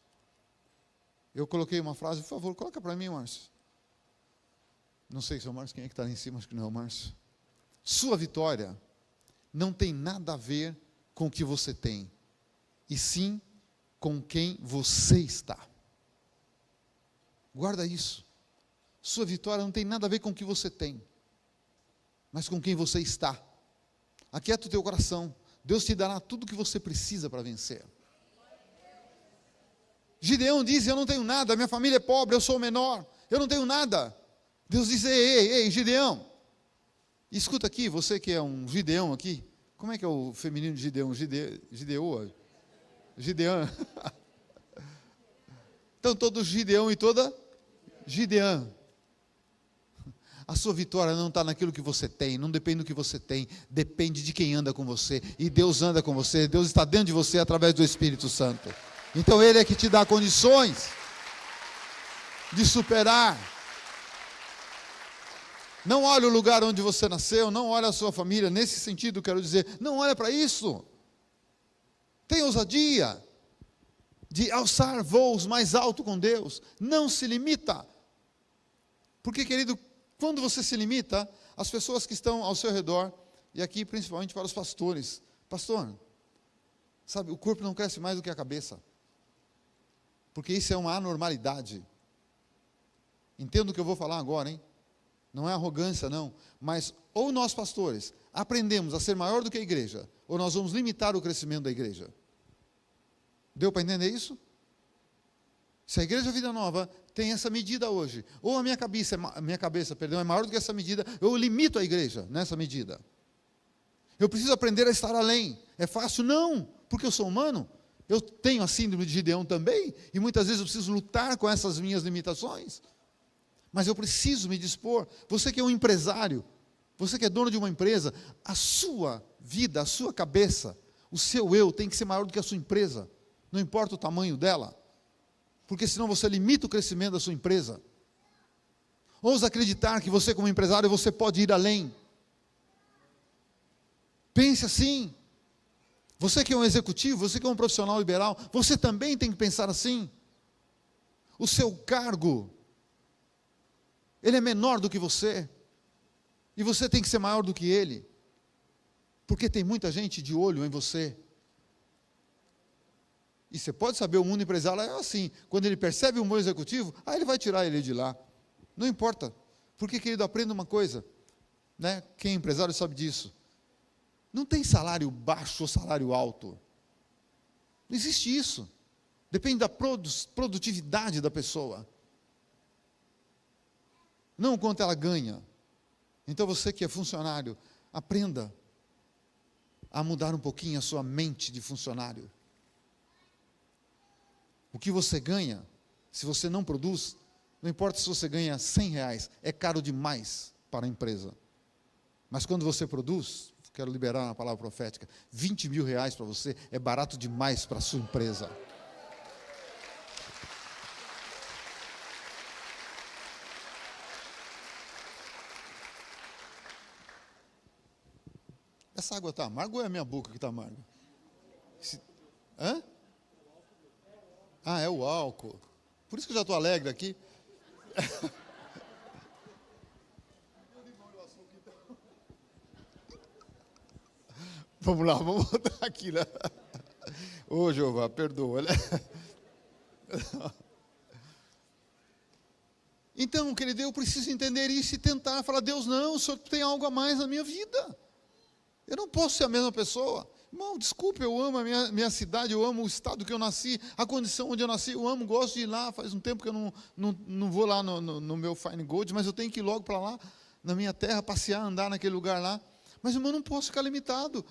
Eu coloquei uma frase, por favor, coloca para mim, Márcio. Não sei se é o Márcio, quem é que está ali em cima, acho que não é o Márcio. Sua vitória não tem nada a ver com o que você tem, e sim com quem você está. Guarda isso. Sua vitória não tem nada a ver com o que você tem, mas com quem você está. Aquieta o teu coração. Deus te dará tudo o que você precisa para vencer. Gideão diz: eu não tenho nada, minha família é pobre, eu sou o menor, eu não tenho nada. Deus diz: ei, Gideão, escuta aqui, você que é um Gideão aqui, como é que é o feminino de Gideão? Gideoa? Gideã. Então, todo Gideão e toda Gideã. A sua vitória não está naquilo que você tem, não depende do que você tem, depende de quem anda com você. E Deus anda com você, Deus está dentro de você através do Espírito Santo. Então Ele é que te dá condições de superar. Não olhe o lugar onde você nasceu, não olhe a sua família, nesse sentido quero dizer, não olhe para isso. Tenha ousadia de alçar voos mais alto com Deus, não se limita. Porque, querido, quando você se limita, as pessoas que estão ao seu redor, e aqui principalmente para os pastores, pastor, sabe, o corpo não cresce mais do que a cabeça, porque isso é uma anormalidade. Entenda o que eu vou falar agora, hein? Não é arrogância, não, mas ou nós pastores aprendemos a ser maior do que a igreja, ou nós vamos limitar o crescimento da igreja. Deu para entender isso? Se a Igreja Vida Nova tem essa medida hoje, ou a minha cabeça é maior do que essa medida, eu limito a igreja nessa medida. Eu preciso aprender a estar além. É fácil? Não, porque eu sou humano. Eu tenho a síndrome de Gideão também, e muitas vezes eu preciso lutar com essas minhas limitações. Mas eu preciso me dispor. Você que é um empresário, você que é dono de uma empresa, a sua vida, a sua cabeça, o seu eu tem que ser maior do que a sua empresa. Não importa o tamanho dela. Porque senão você limita o crescimento da sua empresa. Ousa acreditar que você como empresário, você pode ir além. Pense assim. Você que é um executivo, você que é um profissional liberal, você também tem que pensar assim. O seu cargo, ele é menor do que você. E você tem que ser maior do que ele. Porque tem muita gente de olho em você. E você pode saber, o mundo empresarial é assim, quando ele percebe um bom executivo, ele vai tirar ele de lá. Não importa. Porque, querido, aprenda uma coisa, né? Quem é empresário sabe disso. Não tem salário baixo ou salário alto. Não existe isso. Depende da produtividade da pessoa. Não o quanto ela ganha. Então você que é funcionário, aprenda a mudar um pouquinho a sua mente de funcionário. O que você ganha, se você não produz, não importa se você ganha R$100, é caro demais para a empresa. Mas quando você produz, quero liberar uma palavra profética, R$20 mil para você é barato demais para a sua empresa. Essa água está amarga ou é a minha boca que está amarga? Hã? É o álcool. Por isso que eu já estou alegre aqui. Vamos lá, vamos voltar aqui, né? Ô, Jeová, perdoa, né? Então, querido, eu preciso entender isso e tentar falar, Deus, não, o Senhor tem algo a mais na minha vida. Eu não posso ser a mesma pessoa. Irmão, desculpe, eu amo a minha cidade, eu amo o estado que eu nasci, a condição onde eu nasci, eu amo, gosto de ir lá. Faz um tempo que eu não vou lá no meu Fine Gold, mas eu tenho que ir logo para lá, na minha terra, passear, andar naquele lugar lá. Mas, irmão, eu não posso ficar limitado.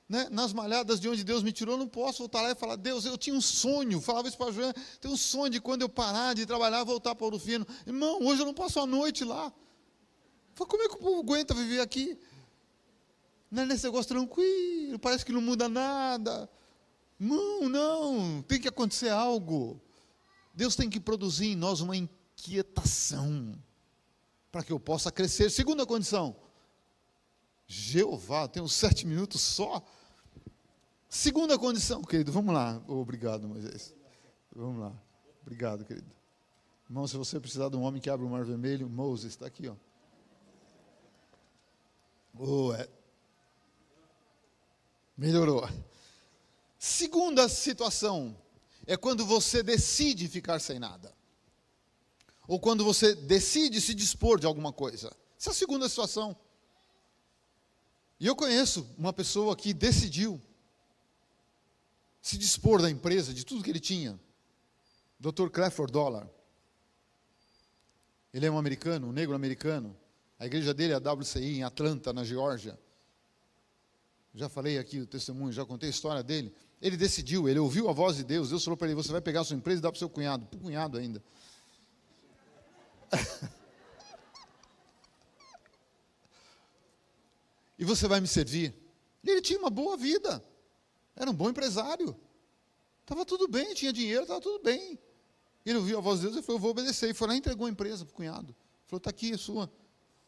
Né? Nas malhadas de onde Deus me tirou, eu não posso voltar lá e falar, Deus, eu tinha um sonho, falava isso para a Joana, tenho um sonho de quando eu parar de trabalhar, voltar para Ouro Fino. Irmão, hoje eu não passo a noite lá. Falei, como é que o povo aguenta viver aqui? Não é nesse negócio tranquilo, parece que não muda nada. Não, tem que acontecer algo. Deus tem que produzir em nós uma inquietação, para que eu possa crescer. Segunda condição, Jeová, tem uns 7 minutos só. Segunda condição, querido, vamos lá. Obrigado, Moisés. Vamos lá. Obrigado, querido. Irmão, se você precisar de um homem que abre o mar vermelho, Moses está aqui, ó. Melhorou. Segunda situação é quando você decide ficar sem nada. Ou quando você decide se dispor de alguma coisa. Essa é a segunda situação. E eu conheço uma pessoa que decidiu se dispor da empresa, de tudo que ele tinha. Dr. Clifford Dollar. Ele é um americano, um negro americano. A igreja dele é a WCI, em Atlanta, na Geórgia. Já falei aqui o testemunho, já contei a história dele. Ele decidiu, ele ouviu a voz de Deus. Deus falou para ele, você vai pegar a sua empresa e dar para o seu cunhado. Para o cunhado ainda. E você vai me servir. E ele tinha uma boa vida. Era um bom empresário. Estava tudo bem, tinha dinheiro, estava tudo bem. Ele ouviu a voz de Deus e falou, eu vou obedecer. E foi lá e entregou a empresa para o cunhado. Falou, está aqui, é sua. Ele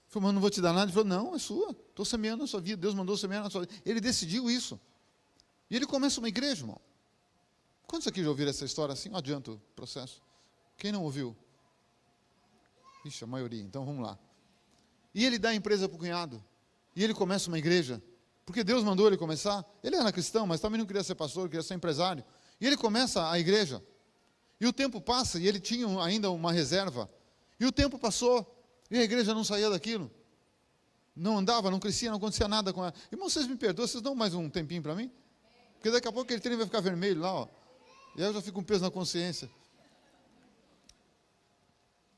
falou, mas não vou te dar nada. Ele falou, não, é sua. Estou semeando na sua vida. Deus mandou semear na sua vida. Ele decidiu isso. E ele começa uma igreja, irmão. Quantos aqui já ouviram essa história assim? Não adianta o processo. Quem não ouviu? Ixi, a maioria. Então vamos lá. E ele dá a empresa para o cunhado. E ele começa uma igreja. Porque Deus mandou ele começar. Ele era cristão, mas também não queria ser pastor, queria ser empresário. E ele começa a igreja. E o tempo passa, e ele tinha ainda uma reserva. E o tempo passou, e a igreja não saía daquilo. Não andava, não crescia, não acontecia nada com ela. Irmão, vocês me perdoam, vocês dão mais um tempinho para mim? Porque daqui a pouco aquele trem vai ficar vermelho lá, ó. E aí eu já fico com peso na consciência.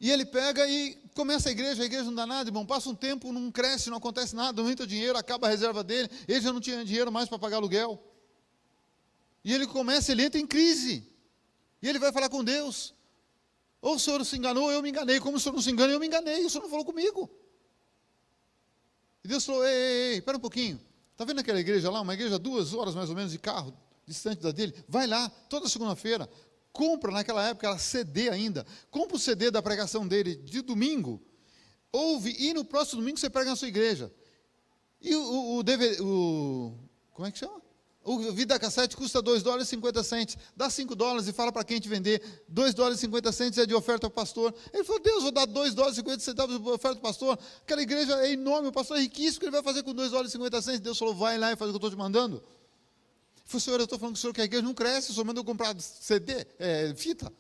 E ele pega e começa a igreja não dá nada, irmão. Passa um tempo, não cresce, não acontece nada, não entra dinheiro, acaba a reserva dele. Ele já não tinha dinheiro mais para pagar aluguel. E ele entra em crise. E ele vai falar com Deus. Ou o Senhor se enganou, eu me enganei. Como o Senhor não se engana, eu me enganei. O Senhor não falou comigo. E Deus falou, ei, espera um pouquinho. Está vendo aquela igreja lá? Uma igreja 2 horas mais ou menos de carro, distante da dele. Vai lá, toda segunda-feira. Compra, naquela época era CD ainda. Compra o CD da pregação dele de domingo. Ouve, e no próximo domingo você prega na sua igreja. E o DVD, como é que chama? O Vida Cassete custa $2,50. Dá $5 e fala para quem te vender. $2,50 é de oferta para o pastor. Ele falou, Deus, vou dar $2,50 de oferta para o pastor. Aquela igreja é enorme, o pastor é riquíssimo, o que ele vai fazer com $2,50? Deus falou, vai lá e faz o que eu estou te mandando. Ele falou, Senhor, eu estou falando que o Senhor que a igreja não cresce, o Senhor mandou comprar CD, fita.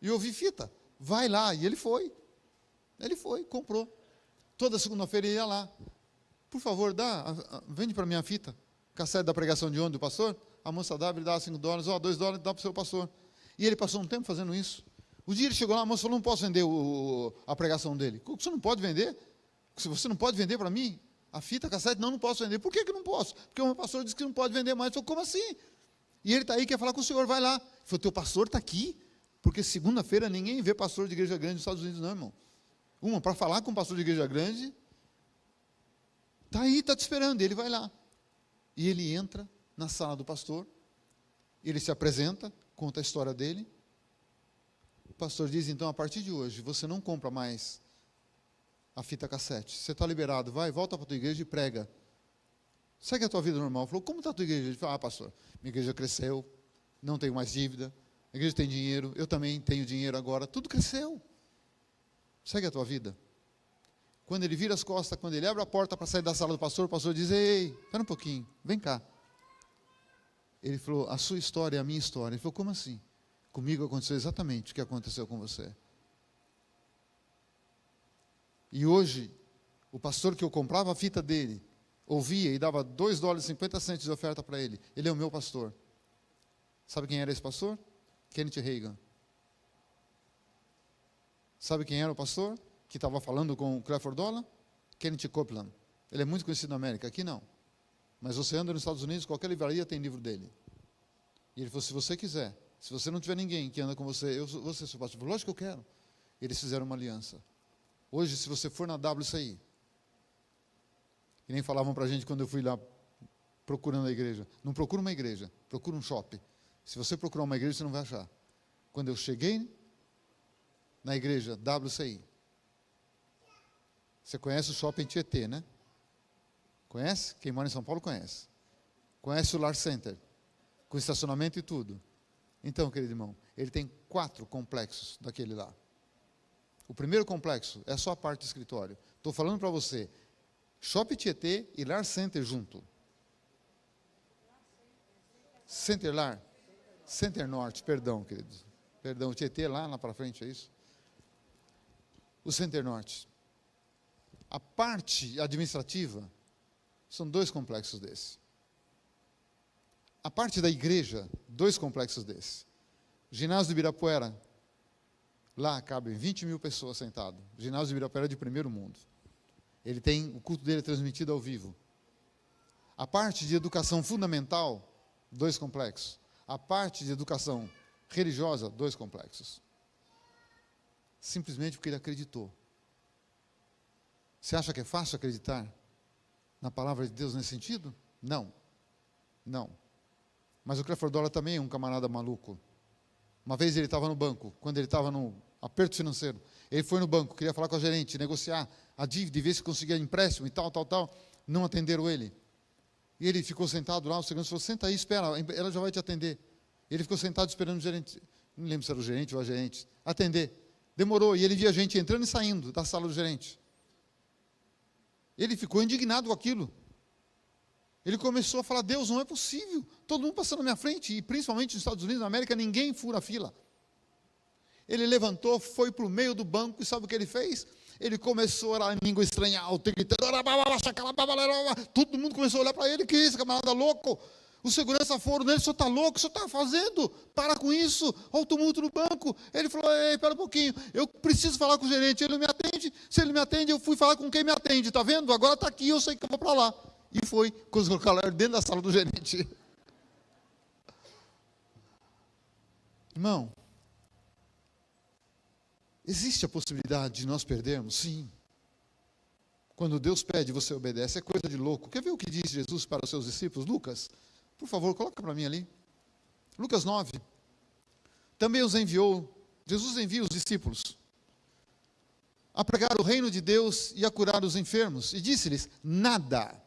E eu ouvi fita. Vai lá. E ele foi. Ele foi, comprou. Toda segunda-feira ele ia lá. Por favor, vende para mim a fita. Cassete da pregação de ontem do pastor, a moça dava, ele dava $5, $2 dá para o seu pastor. E ele passou um tempo fazendo isso. O dia ele chegou lá, a moça falou, não posso vender a pregação dele. Você não pode vender? Você não pode vender para mim? A fita, a cassete, não posso vender. Por que não posso? Porque o meu pastor disse que não pode vender mais. Eu falei, como assim? E ele está aí, quer falar com o senhor, vai lá. Ele falou, teu pastor está aqui? Porque segunda-feira ninguém vê pastor de igreja grande nos Estados Unidos, não, irmão. Para falar com um pastor de igreja grande, está aí, está te esperando. E ele vai lá. E ele entra na sala do pastor, ele se apresenta, conta a história dele. O pastor diz, então, a partir de hoje, você não compra mais a fita cassete. Você está liberado, volta para a tua igreja e prega. Segue a tua vida normal. Ele falou, como está a tua igreja? Ele falou, pastor, minha igreja cresceu, não tenho mais dívida, a igreja tem dinheiro, eu também tenho dinheiro agora, tudo cresceu. Segue a tua vida. Quando ele vira as costas, quando ele abre a porta para sair da sala do pastor, o pastor diz, ei, espera um pouquinho, vem cá. Ele falou, a sua história é a minha história. Ele falou, como assim? Comigo aconteceu exatamente o que aconteceu com você. E hoje, o pastor que eu comprava a fita dele, ouvia e dava $2,50 de oferta para ele. Ele é o meu pastor. Sabe quem era esse pastor? Kenneth Reagan. Sabe quem era o pastor que estava falando com o Clifford Dolan? Kenneth Copeland. Ele é muito conhecido na América, aqui não. Mas você anda nos Estados Unidos, qualquer livraria tem livro dele. E ele falou, se você quiser, se você não tiver ninguém que anda com você, eu vou ser seu pastor. Ele falou, lógico que eu quero. Eles fizeram uma aliança. Hoje, se você for na WCI, que nem falavam para a gente quando eu fui lá procurando a igreja, não procura uma igreja, procura um shopping. Se você procurar uma igreja, você não vai achar. Quando eu cheguei na igreja WCI, você conhece o shopping Tietê, né? Conhece? Quem mora em São Paulo conhece. Conhece o Lar Center, com estacionamento e tudo. Então, querido irmão, ele tem 4 complexos daquele lá. O primeiro complexo é só a parte do escritório. Estou falando para você, Shopping Tietê e Lar Center junto. Center Lar? Center Norte, perdão, queridos. Perdão, o Tietê lá para frente, é isso? O Center Norte. A parte administrativa, são 2 complexos desses. A parte da igreja, 2 complexos desses. O ginásio do Ibirapuera, lá cabem 20 mil pessoas sentadas. O ginásio do Ibirapuera é de primeiro mundo. Ele tem, o culto dele é transmitido ao vivo. A parte de educação fundamental, 2 complexos. A parte de educação religiosa, 2 complexos. Simplesmente porque ele acreditou. Você acha que é fácil acreditar na palavra de Deus nesse sentido? Não. Não. Mas o Clifford Dolan também é um camarada maluco. Uma vez ele estava no banco, quando ele estava no aperto financeiro, ele foi no banco, queria falar com a gerente, negociar a dívida e ver se conseguia empréstimo e tal. Não atenderam ele. E ele ficou sentado lá, o segurança falou, senta aí, espera, ela já vai te atender. Ele ficou sentado esperando o gerente, não lembro se era o gerente ou a gerente, atender. Demorou, e ele via gente entrando e saindo da sala do gerente. Ele ficou indignado com aquilo. Ele começou a falar, Deus, não é possível. Todo mundo passando na minha frente, e principalmente nos Estados Unidos, na América, ninguém fura a fila. Ele levantou, foi para o meio do banco, e sabe o que ele fez? Ele começou a orar em língua estranha alta, gritando, todo mundo começou a olhar para ele, que isso, camarada louco? O segurança foram nele, o senhor está louco, o senhor está fazendo? Para com isso, olha o tumulto no banco. Ele falou, ei, espera um pouquinho, eu preciso falar com o gerente, ele não me atende, se ele me atende, eu fui falar com quem me atende, está vendo? Agora está aqui, eu sei que eu vou para lá. E foi, conseguiu colocar dentro da sala do gerente. Irmão, existe a possibilidade de nós perdermos? Sim. Quando Deus pede, você obedece, é coisa de louco. Quer ver o que diz Jesus para os seus discípulos? Lucas, por favor, coloca para mim ali. Lucas 9. Também os enviou, Jesus envia os discípulos a pregar o reino de Deus e a curar os enfermos. E disse-lhes, nada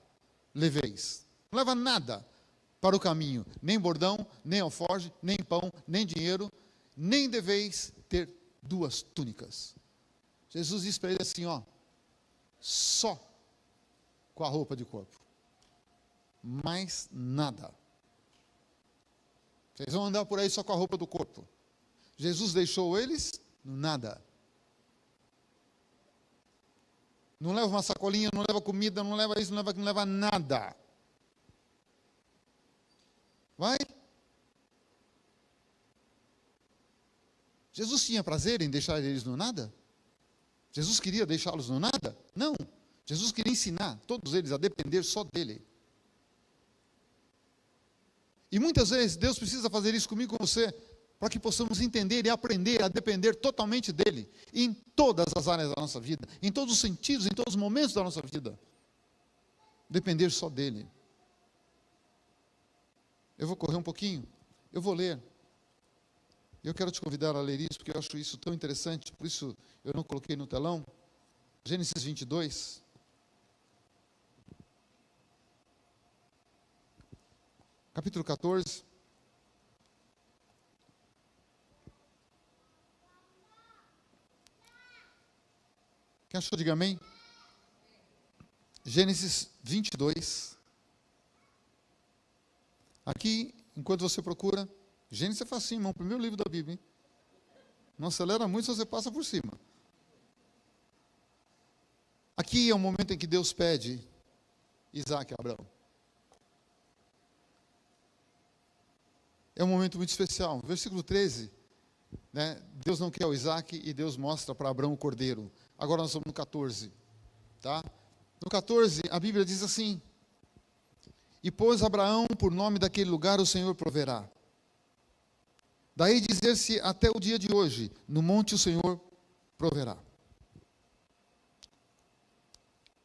leveis. Não leva nada para o caminho. Nem bordão, nem alforje, nem pão, nem dinheiro. Nem deveis ter 2 túnicas. Jesus disse para ele assim, ó. Só com a roupa de corpo. Mais nada. Vocês vão andar por aí só com a roupa do corpo. Jesus deixou eles no nada. Não leva uma sacolinha, não leva comida, não leva isso, não leva nada. Vai. Jesus tinha prazer em deixar eles no nada? Jesus queria deixá-los no nada? Não. Jesus queria ensinar todos eles a depender só dele. E muitas vezes Deus precisa fazer isso comigo e com você, para que possamos entender e aprender a depender totalmente dele, em todas as áreas da nossa vida, em todos os sentidos, em todos os momentos da nossa vida. Depender só dele. Eu vou correr um pouquinho, eu vou ler. Eu quero te convidar a ler isso, porque eu acho isso tão interessante, por isso eu não coloquei no telão. Gênesis 22. Capítulo 14. Quem achou, diga amém. Gênesis 22. Aqui enquanto você procura, Gênesis é facinho, irmão, primeiro livro da Bíblia, hein? Não acelera muito se você passa por cima. Aqui é o momento em que Deus pede Isaac a Abraão. É um momento muito especial. Versículo 13, né? Deus não quer o Isaac e Deus mostra para Abraão o cordeiro. Agora nós estamos no 14, tá? No 14, a Bíblia diz assim: e pôs Abraão por nome daquele lugar, o Senhor proverá. Daí dizer-se até o dia de hoje, no monte o Senhor proverá.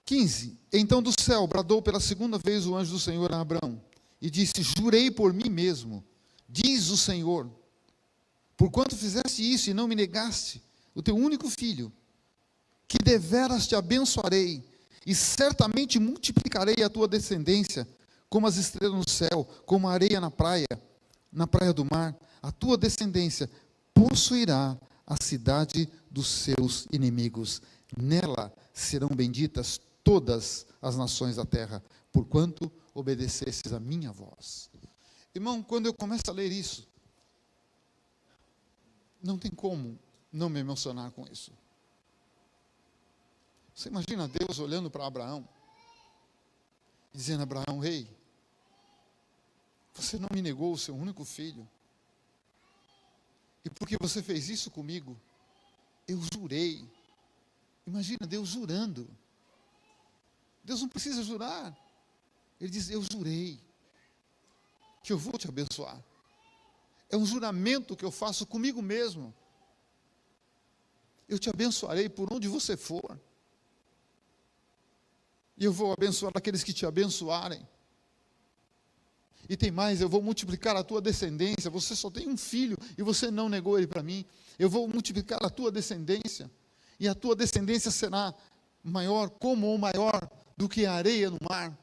15, então do céu bradou pela segunda vez o anjo do Senhor a Abraão, e disse: jurei por mim mesmo, diz o Senhor, porquanto fizeste isso e não me negaste o teu único filho, que deveras te abençoarei, e certamente multiplicarei a tua descendência, como as estrelas no céu, como a areia na praia do mar. A tua descendência possuirá a cidade dos seus inimigos. Nela serão benditas todas as nações da terra, porquanto obedecestes a minha voz. Irmão, quando eu começo a ler isso, não tem como não me emocionar com isso. Você imagina Deus olhando para Abraão, dizendo: Abraão, ei, você não me negou o seu único filho, e porque você fez isso comigo, eu jurei. Imagina Deus jurando. Deus não precisa jurar. Ele diz: eu jurei que eu vou te abençoar. É um juramento que eu faço comigo mesmo. Eu te abençoarei por onde você for. E eu vou abençoar aqueles que te abençoarem. E tem mais, eu vou multiplicar a tua descendência. Você só tem um filho e você não negou ele para mim. Eu vou multiplicar a tua descendência. E a tua descendência será maior, como ou maior do que a areia no mar,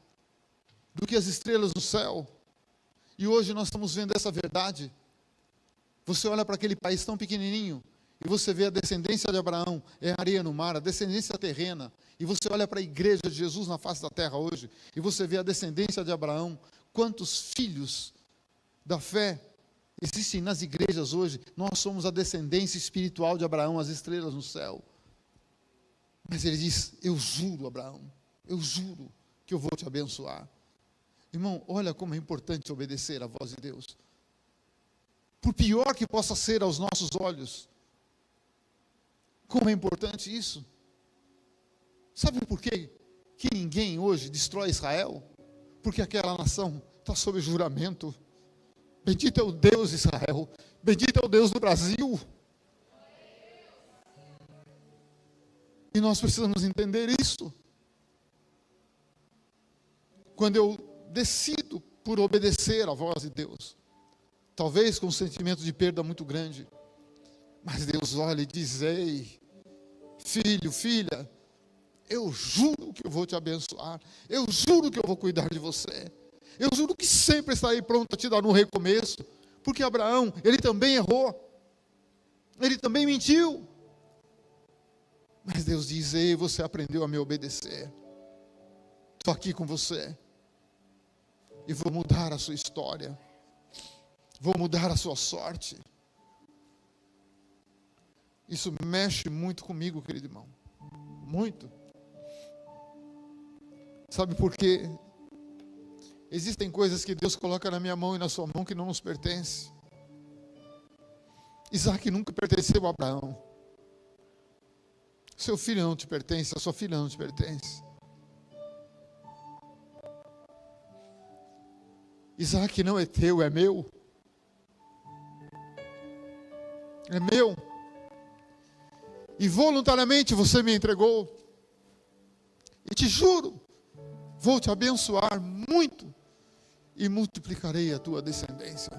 do que as estrelas no céu. E hoje nós estamos vendo essa verdade. Você olha para aquele país tão pequenininho e você vê a descendência de Abraão, é a areia no mar, a descendência terrena. E você olha para a igreja de Jesus na face da terra hoje e você vê a descendência de Abraão. Quantos filhos da fé existem nas igrejas hoje? Nós somos a descendência espiritual de Abraão, as estrelas no céu. Mas ele diz: eu juro, Abraão, eu juro que eu vou te abençoar. Irmão, olha como é importante obedecer à voz de Deus. Por pior que possa ser aos nossos olhos, como é importante isso. Sabe por quê que ninguém hoje destrói Israel? Porque aquela nação está sob juramento. Bendito é o Deus de Israel, bendito é o Deus do Brasil. E nós precisamos entender isso. Quando eu decido por obedecer à voz de Deus, talvez com um sentimento de perda muito grande, mas Deus olha e diz: ei, filho, filha, eu juro que eu vou te abençoar, eu juro que eu vou cuidar de você, eu juro que sempre estarei pronto a te dar um recomeço, porque Abraão, ele também errou, ele também mentiu, mas Deus diz: ei, você aprendeu a me obedecer, estou aqui com você, e vou mudar a sua história, vou mudar a sua sorte. Isso mexe muito comigo, querido irmão, muito. Sabe por quê? Existem coisas que Deus coloca na minha mão e na sua mão que não nos pertencem. Isaac nunca pertenceu a Abraão. Seu filho não te pertence, a sua filha não te pertence. Isaac não é teu, é meu. É meu. E voluntariamente você me entregou. E te juro, vou te abençoar muito e multiplicarei a tua descendência.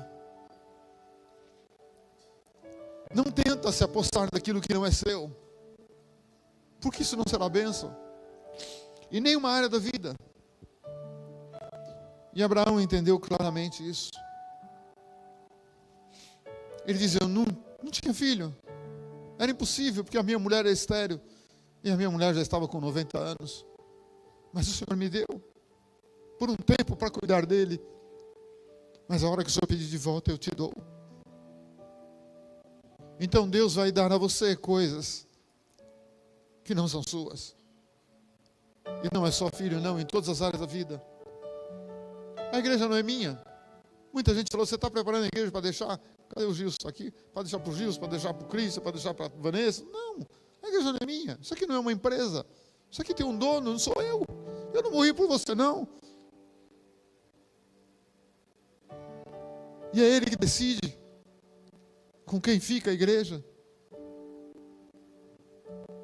Não tenta se apossar daquilo que não é seu, porque isso não será bênção em nenhuma área da vida. E Abraão entendeu claramente isso. Ele diz: eu não tinha filho, era impossível, porque a minha mulher era estéril, e a minha mulher já estava com 90 anos, mas o Senhor me deu, por um tempo, para cuidar dele. Mas a hora que o Senhor pedir de volta, eu te dou. Então Deus vai dar a você coisas que não são suas. E não é só filho, não, em todas as áreas da vida. A igreja não é minha. Muita gente falou, você está preparando a igreja para deixar? Cadê o Gilson aqui? Para deixar para o Gilson, para deixar para o Cristo, para deixar para a Vanessa? Não, a igreja não é minha. Isso aqui não é uma empresa. Isso aqui tem um dono, não sou eu. Eu não morri por você, não. E é Ele que decide com quem fica a igreja.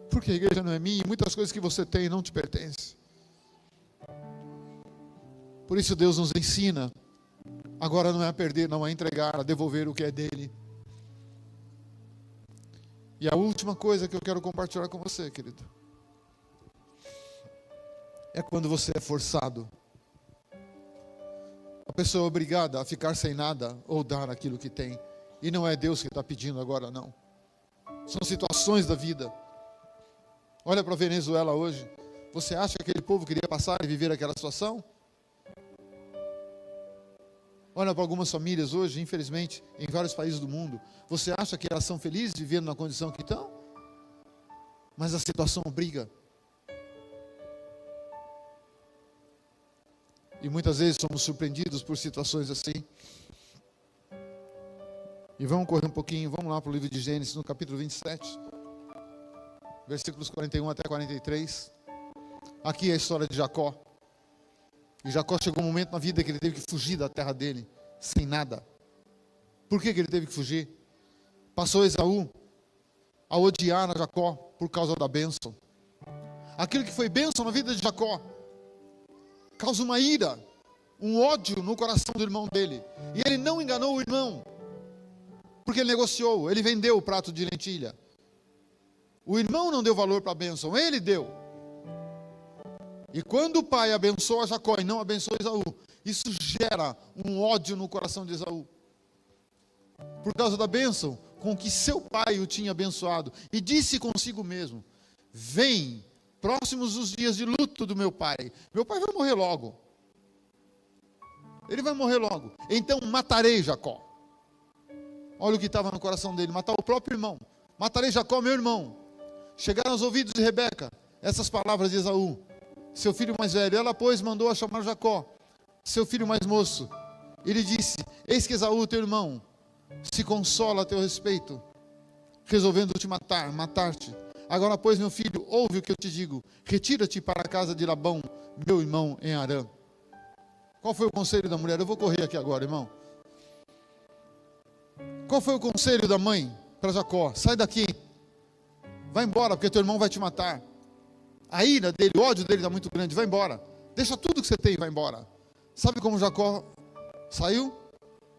Porque a igreja não é minha e muitas coisas que você tem não te pertencem. Por isso Deus nos ensina, agora não é a perder, não é a entregar, a devolver o que é dele. E a última coisa que eu quero compartilhar com você, querido, é quando você é forçado. A pessoa é obrigada a ficar sem nada ou dar aquilo que tem. E não é Deus que está pedindo agora, não. São situações da vida. Olha para a Venezuela hoje. Você acha que aquele povo queria passar e viver aquela situação? Olha para algumas famílias hoje, infelizmente, em vários países do mundo. Você acha que elas são felizes vivendo na condição que estão? Mas a situação obriga. E muitas vezes somos surpreendidos por situações assim. E vamos correr um pouquinho, vamos lá para o livro de Gênesis, no capítulo 27. Versículos 41 até 43. Aqui é a história de Jacó. E Jacó chegou um momento na vida que ele teve que fugir da terra dele, sem nada. Por que ele teve que fugir? Passou Esaú a odiar a Jacó por causa da bênção. Aquilo que foi bênção na vida de Jacó causa uma ira, um ódio no coração do irmão dele. E ele não enganou o irmão, porque ele negociou, ele vendeu o prato de lentilha. O irmão não deu valor para a bênção, ele deu. E quando o pai abençoa Jacó e não abençoa Esaú, isso gera um ódio no coração de Esaú. Por causa da bênção com que seu pai o tinha abençoado. E disse consigo mesmo, vem, próximos os dias de luto do meu pai vai morrer logo. Ele vai morrer logo. Então matarei Jacó. Olha o que estava no coração dele, matar o próprio irmão. Matarei Jacó, meu irmão. Chegaram aos ouvidos de Rebeca essas palavras de Esaú, seu filho mais velho. Ela, pois, mandou a chamar Jacó, seu filho mais moço. Ele disse, eis que Esaú, teu irmão, se consola a teu respeito, resolvendo te matar-te. Agora, pois, meu filho, ouve o que eu te digo. Retira-te para a casa de Labão, meu irmão, em Harã. Qual foi o conselho da mulher? Eu vou correr aqui agora, irmão. Qual foi o conselho da mãe para Jacó? Sai daqui, vai embora, porque teu irmão vai te matar. A ira dele, o ódio dele está muito grande, vai embora. Deixa tudo que você tem e vai embora. Sabe como Jacó saiu?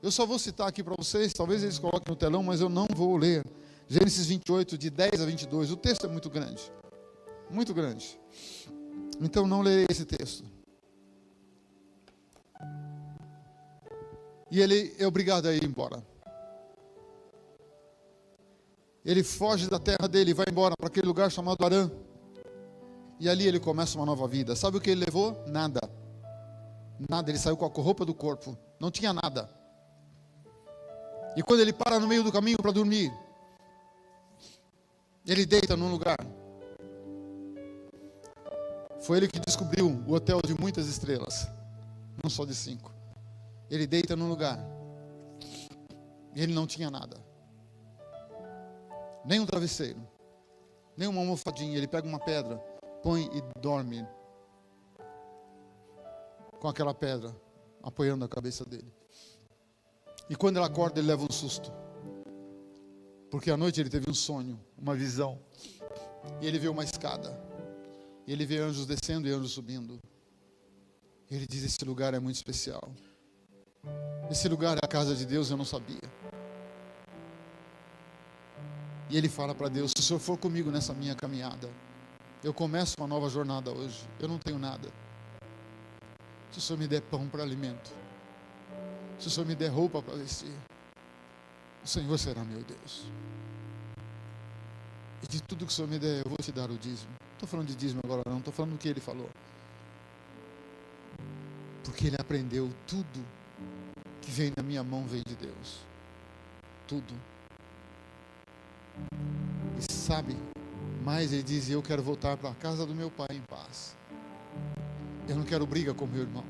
Eu só vou citar aqui para vocês, talvez eles coloquem no telão, mas eu não vou ler. Gênesis 28, de 10 a 22, o texto é muito grande. Muito grande. Então não lerei esse texto. E ele é obrigado a ir embora. Ele foge da terra dele e vai embora para aquele lugar chamado Harã. E ali ele começa uma nova vida. Sabe o que ele levou? Nada. Nada, ele saiu com a roupa do corpo. Não tinha nada. E quando ele para no meio do caminho para dormir, ele deita num lugar. Foi ele que descobriu o hotel de muitas estrelas, não só de 5. Ele deita num lugar. E ele não tinha nada. Nem um travesseiro. Nem uma almofadinha. Ele pega uma pedra, põe e dorme com aquela pedra apoiando a cabeça dele. E quando ele acorda, ele leva um susto, porque à noite ele teve um sonho, uma visão, e ele vê uma escada, e ele vê anjos descendo e anjos subindo. E ele diz, esse lugar é muito especial, esse lugar é a casa de Deus, eu não sabia. E ele fala para Deus, se o Senhor for comigo nessa minha caminhada, eu começo uma nova jornada hoje, eu não tenho nada. Se o Senhor me der pão para alimento, se o Senhor me der roupa para vestir, o Senhor será meu Deus. E de tudo que o Senhor me der, eu vou te dar o dízimo. Não estou falando de dízimo agora não, estou falando do que ele falou. Porque ele aprendeu tudo que vem na minha mão vem de Deus. Tudo. E sabe, mas ele diz: eu quero voltar para a casa do meu pai em paz. Eu não quero briga com meu irmão.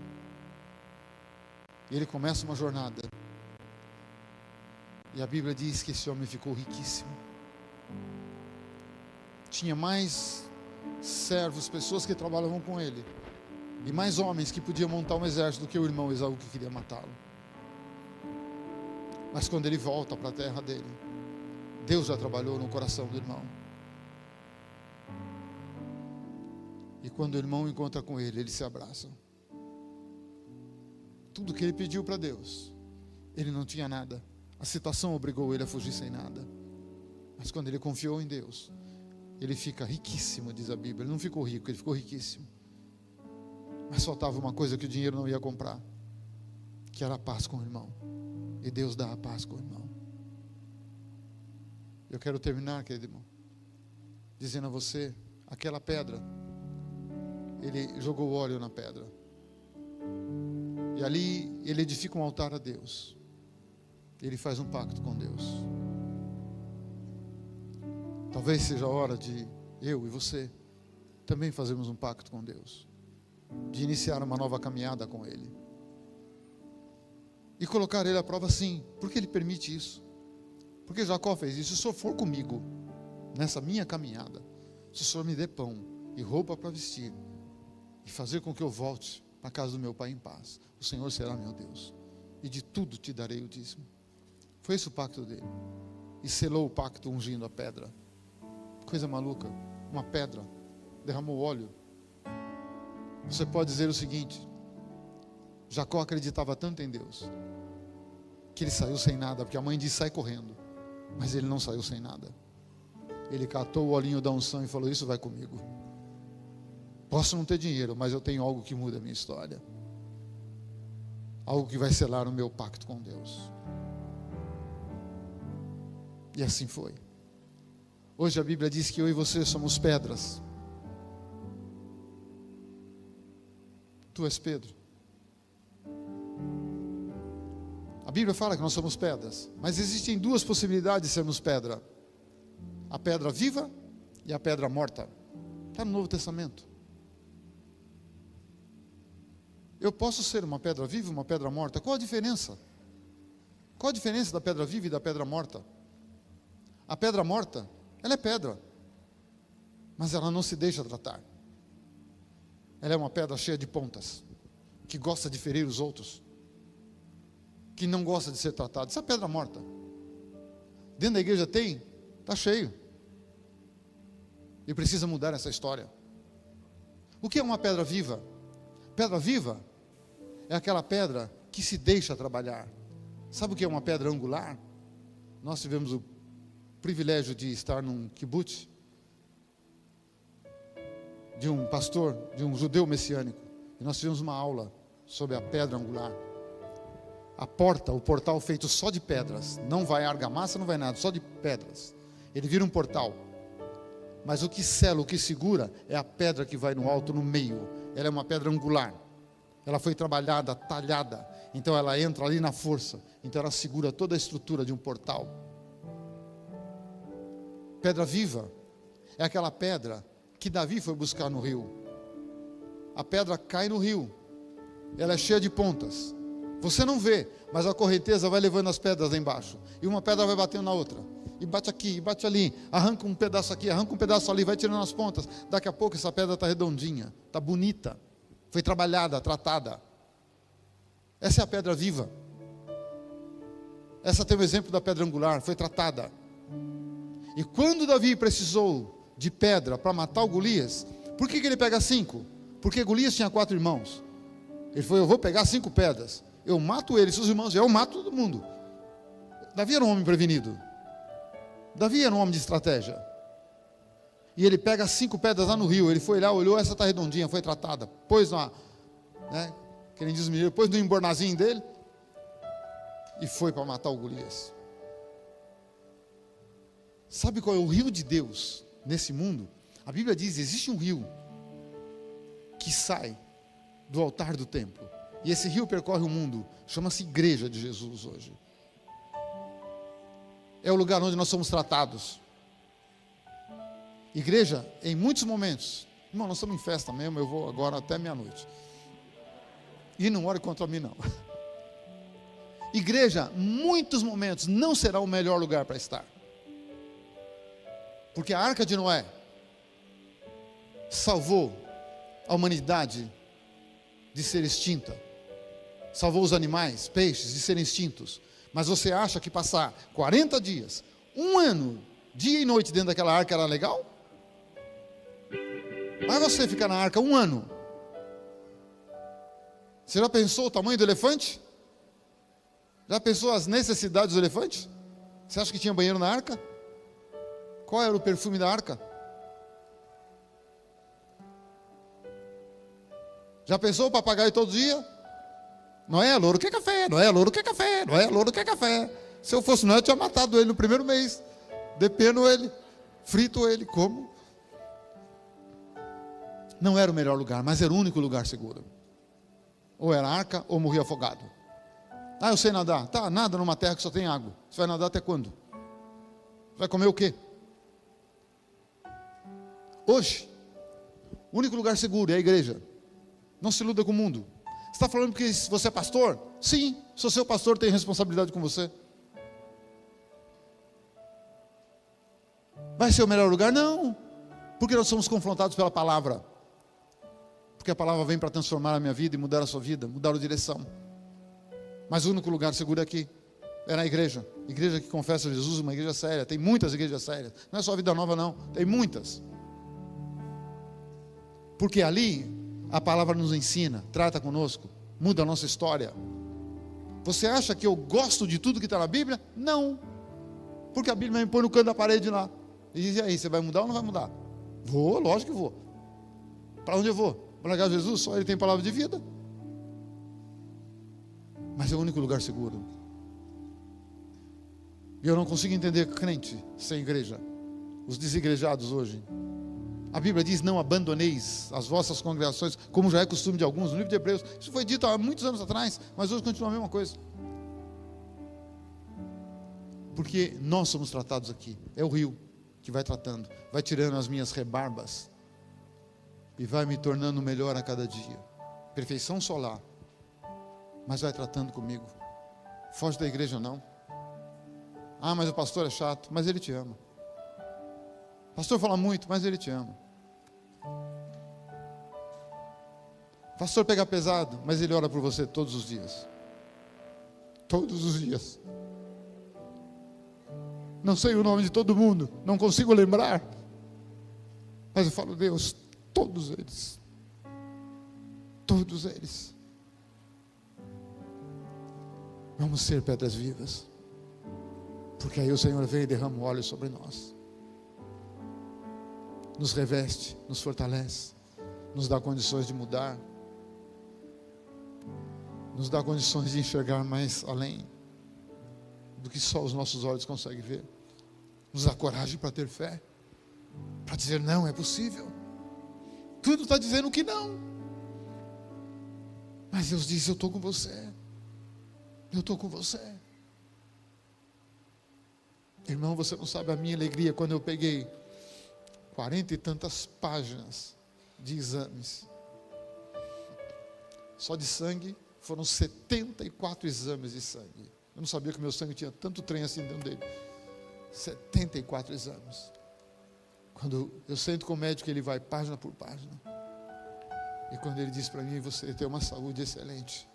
E ele começa uma jornada. E a Bíblia diz que esse homem ficou riquíssimo. Tinha mais servos, pessoas que trabalhavam com ele, e mais homens que podiam montar um exército do que o irmão Esaú que queria matá-lo. Mas quando ele volta para a terra dele, Deus já trabalhou no coração do irmão. E quando o irmão encontra com ele, eles se abraçam. Tudo que ele pediu para Deus, ele não tinha nada. A situação obrigou ele a fugir sem nada. Mas quando ele confiou em Deus, ele fica riquíssimo, diz a Bíblia. Ele não ficou rico, ele ficou riquíssimo. Mas faltava uma coisa que o dinheiro não ia comprar, que era a paz com o irmão. E Deus dá a paz com o irmão. Eu quero terminar, querido irmão, dizendo a você, aquela pedra, ele jogou óleo na pedra. E ali ele edifica um altar a Deus. Ele faz um pacto com Deus. Talvez seja a hora de eu e você também fazermos um pacto com Deus, de iniciar uma nova caminhada com Ele e colocar Ele à prova, sim. Porque Ele permite isso? Porque Jacó fez isso. Se o Senhor for comigo nessa minha caminhada, se o Senhor me der pão e roupa para vestir e fazer com que eu volte para a casa do meu pai em paz, o Senhor será meu Deus, e de tudo te darei o dízimo. Foi esse o pacto dele. E selou o pacto ungindo a pedra. Coisa maluca. Uma pedra derramou óleo. Você pode dizer o seguinte: Jacó acreditava tanto em Deus que ele saiu sem nada, porque a mãe disse: sai correndo. Mas ele não saiu sem nada. Ele catou o olhinho da unção e falou: isso vai comigo. Posso não ter dinheiro, mas eu tenho algo que muda a minha história, algo que vai selar o meu pacto com Deus. E assim foi. Hoje a Bíblia diz que eu e você somos pedras. Tu és Pedro. A Bíblia fala que nós somos pedras, mas existem duas possibilidades de sermos pedra: a pedra viva e a pedra morta. Está no Novo Testamento. Eu posso ser uma pedra viva e uma pedra morta. Qual a diferença? Qual a diferença da pedra viva e da pedra morta? A pedra morta, ela é pedra, mas ela não se deixa tratar. Ela é uma pedra cheia de pontas, que gosta de ferir os outros, que não gosta de ser tratada. Essa é a pedra morta. Dentro da igreja tem, está cheio. E precisa mudar essa história. O que é uma pedra viva? Pedra viva é aquela pedra que se deixa trabalhar. Sabe o que é uma pedra angular? Nós tivemos o privilégio de estar num kibbutz de um pastor, de um judeu messiânico, e nós tivemos uma aula sobre a pedra angular. A porta, o portal feito só de pedras, não vai argamassa, não vai nada, só de pedras. Ele vira um portal, mas o que sela, o que segura é a pedra que vai no alto, no meio. Ela é uma pedra angular, ela foi trabalhada, talhada, então ela entra ali na força, então ela segura toda a estrutura de um portal. Pedra viva é aquela pedra que Davi foi buscar no rio. A pedra cai no rio, ela é cheia de pontas, você não vê, mas a correnteza vai levando as pedras lá embaixo, e uma pedra vai batendo na outra, e bate aqui, e bate ali, arranca um pedaço aqui, arranca um pedaço ali, vai tirando as pontas. Daqui a pouco essa pedra está redondinha, está bonita, foi trabalhada, tratada. Essa é a pedra viva. Essa tem o exemplo da pedra angular, foi tratada. E quando Davi precisou de pedra para matar o Golias, por que ele pega 5? Porque Golias tinha 4 irmãos. Ele falou: eu vou pegar 5 pedras, eu mato ele, seus irmãos, eu mato todo mundo. Davi era um homem prevenido. Davi era um homem de estratégia. E ele pega 5 pedras lá no rio. Ele foi lá, olhou, essa está redondinha, foi tratada, pôs na, que nem diz o menino, pôs no embornazinho dele e foi para matar o Golias. Sabe qual é o rio de Deus nesse mundo? A Bíblia diz: existe um rio que sai do altar do templo E esse rio percorre o mundo. Chama-se Igreja de Jesus hoje. É o lugar onde nós somos tratados. Igreja, em muitos momentos. Irmão, nós estamos em festa mesmo, eu vou agora até meia-noite. E não ore contra mim, não. Igreja, muitos momentos, não será o melhor lugar para estar. Porque a Arca de Noé salvou a humanidade de ser extinta. Salvou os animais, peixes, de serem extintos. Mas você acha que passar 40 dias, 1 ano, dia e noite dentro daquela arca era legal? Mas você ficar na arca 1 ano. Você já pensou o tamanho do elefante? Já pensou as necessidades do elefante? Você acha que tinha banheiro na arca? Qual era o perfume da arca? Já pensou o papagaio todo dia? Noé, louro quer café, Noé, louro quer café, Noé, louro quer café. Se eu fosse Noé, eu tinha matado ele no primeiro mês. Depeno ele, frito ele, como? Não era o melhor lugar, mas era o único lugar seguro. Ou era arca, ou morria afogado. Ah, eu sei nadar. Tá, nada numa terra que só tem água. Você vai nadar até quando? Vai comer o quê? Hoje, o único lugar seguro é a igreja. Não se iluda com o mundo. Você está falando porque você é pastor? Sim, se você é o pastor, tem responsabilidade com você. Vai ser o melhor lugar? Não, porque nós somos confrontados pela palavra. Porque a palavra vem para transformar a minha vida e mudar a sua vida, mudar a direção. Mas o único lugar seguro é aqui, é na igreja. Igreja que confessa Jesus, uma igreja séria. Tem muitas igrejas sérias. Não é só a Vida Nova, não. Tem muitas. Porque ali a palavra nos ensina, trata conosco, muda a nossa história. Você acha que eu gosto de tudo que está na Bíblia? Não. Porque a Bíblia me põe no canto da parede lá. E diz, e aí, você vai mudar ou não vai mudar? Vou, lógico que vou. Para onde eu vou? Para largar Jesus? Só Ele tem palavra de vida. Mas é o único lugar seguro. E eu não consigo entender crente sem igreja. Os desigrejados hoje. A Bíblia diz, não abandoneis as vossas congregações, como já é costume de alguns, no livro de Hebreus. Isso foi dito há muitos anos atrás, mas hoje continua a mesma coisa. Porque nós somos tratados aqui. É o rio que vai tratando, vai tirando as minhas rebarbas e vai me tornando melhor a cada dia. Perfeição solar, mas vai tratando comigo. Foge da igreja não. Ah, mas o pastor é chato, mas ele te ama. O pastor fala muito, mas ele te ama. O pastor pega pesado, mas ele ora por você todos os dias. Todos os dias. Não sei o nome de todo mundo, não consigo lembrar. Mas eu falo, Deus, todos eles. Todos eles. Vamos ser pedras vivas. Porque aí o Senhor vem e derrama o óleo sobre nós. Nos reveste, nos fortalece, nos dá condições de mudar, nos dá condições de enxergar mais além do que só os nossos olhos conseguem ver, nos dá coragem para ter fé, para dizer não, é possível, tudo está dizendo que não, mas Deus diz, eu estou com você, eu estou com você. Irmão, você não sabe a minha alegria quando eu peguei 40 e tantas páginas de exames. Só de sangue, foram 74 exames de sangue. Eu não sabia que o meu sangue tinha tanto trem assim dentro dele. 74 exames. Quando eu sento com o médico, ele vai página por página. E quando ele diz para mim, você tem uma saúde excelente.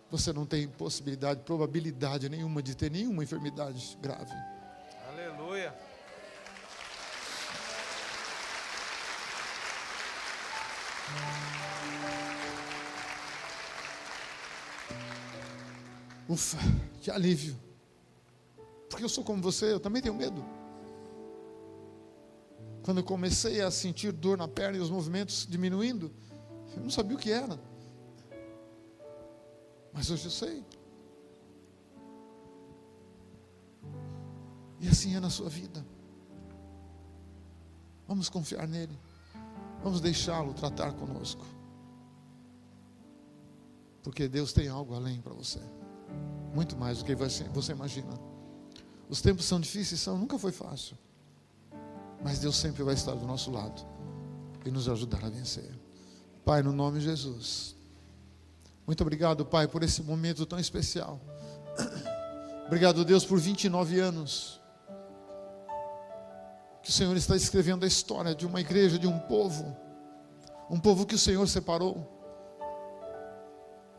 Você não tem possibilidade, probabilidade nenhuma de ter nenhuma enfermidade grave. Aleluia. Ufa, que alívio. Porque eu sou como você, eu também tenho medo. Quando eu comecei a sentir dor na perna e os movimentos diminuindo, eu não sabia o que era. Mas hoje eu sei. E assim é na sua vida. Vamos confiar nele. Vamos deixá-lo tratar conosco. Porque Deus tem algo além para você. Muito mais do que você imagina. Os tempos são difíceis, nunca foi fácil. Mas Deus sempre vai estar do nosso lado e nos ajudar a vencer. Pai, no nome de Jesus. Muito obrigado, Pai, por esse momento tão especial. Obrigado, Deus, por 29 anos. Que o Senhor está escrevendo a história de uma igreja, de um povo. Um povo que o Senhor separou.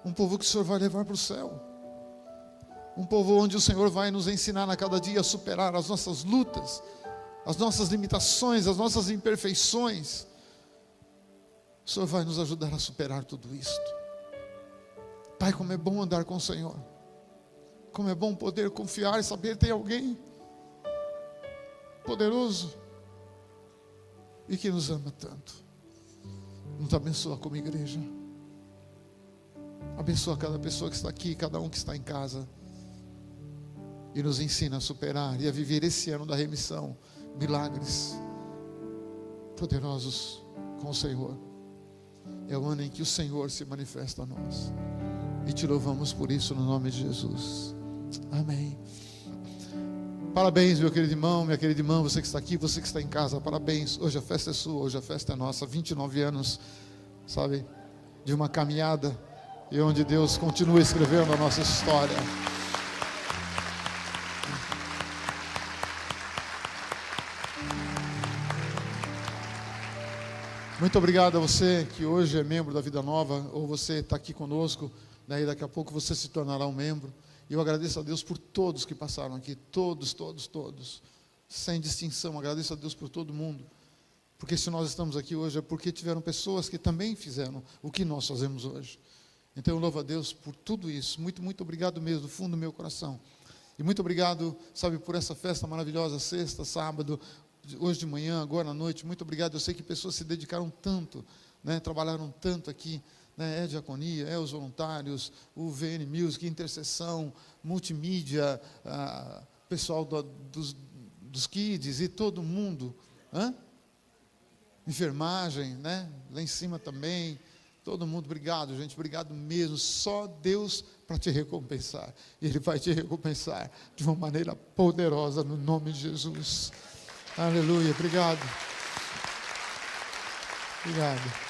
Um povo que o Senhor vai levar para o céu. Um povo onde o Senhor vai nos ensinar a cada dia a superar as nossas lutas, as nossas limitações, as nossas imperfeições. O Senhor vai nos ajudar a superar tudo isto. Pai, como é bom andar com o Senhor. Como é bom poder confiar e saber que tem alguém poderoso e que nos ama tanto. Nos abençoa como igreja. Abençoa cada pessoa que está aqui, cada um que está em casa. E nos ensina a superar e a viver esse ano da remissão. Milagres poderosos com o Senhor. É o ano em que o Senhor se manifesta a nós. E te louvamos por isso no nome de Jesus. Amém. Parabéns, meu querido irmão, minha querida irmã, você que está aqui, você que está em casa, parabéns. Hoje a festa é sua, hoje a festa é nossa. 29 anos, sabe, de uma caminhada e onde Deus continua escrevendo a nossa história. Muito obrigado a você que hoje é membro da Vida Nova, ou você está aqui conosco, daí daqui a pouco você se tornará um membro. E eu agradeço a Deus por todos que passaram aqui, todos, sem distinção. Agradeço a Deus por todo mundo, porque se nós estamos aqui hoje é porque tiveram pessoas que também fizeram o que nós fazemos hoje. Então eu louvo a Deus por tudo isso. Muito, muito obrigado mesmo, do fundo do meu coração. E muito obrigado, sabe, por essa festa maravilhosa, sexta, sábado, hoje de manhã, agora à noite. Muito obrigado. Eu sei que pessoas se dedicaram tanto, né, trabalharam tanto aqui, né, é diaconia, é os voluntários, o VN Music, intercessão, multimídia, pessoal dos kids e todo mundo, enfermagem, né, lá em cima também. Todo mundo, obrigado, gente, obrigado mesmo. Só Deus para te recompensar. E Ele vai te recompensar de uma maneira poderosa no nome de Jesus. Aleluia, obrigado. Obrigado.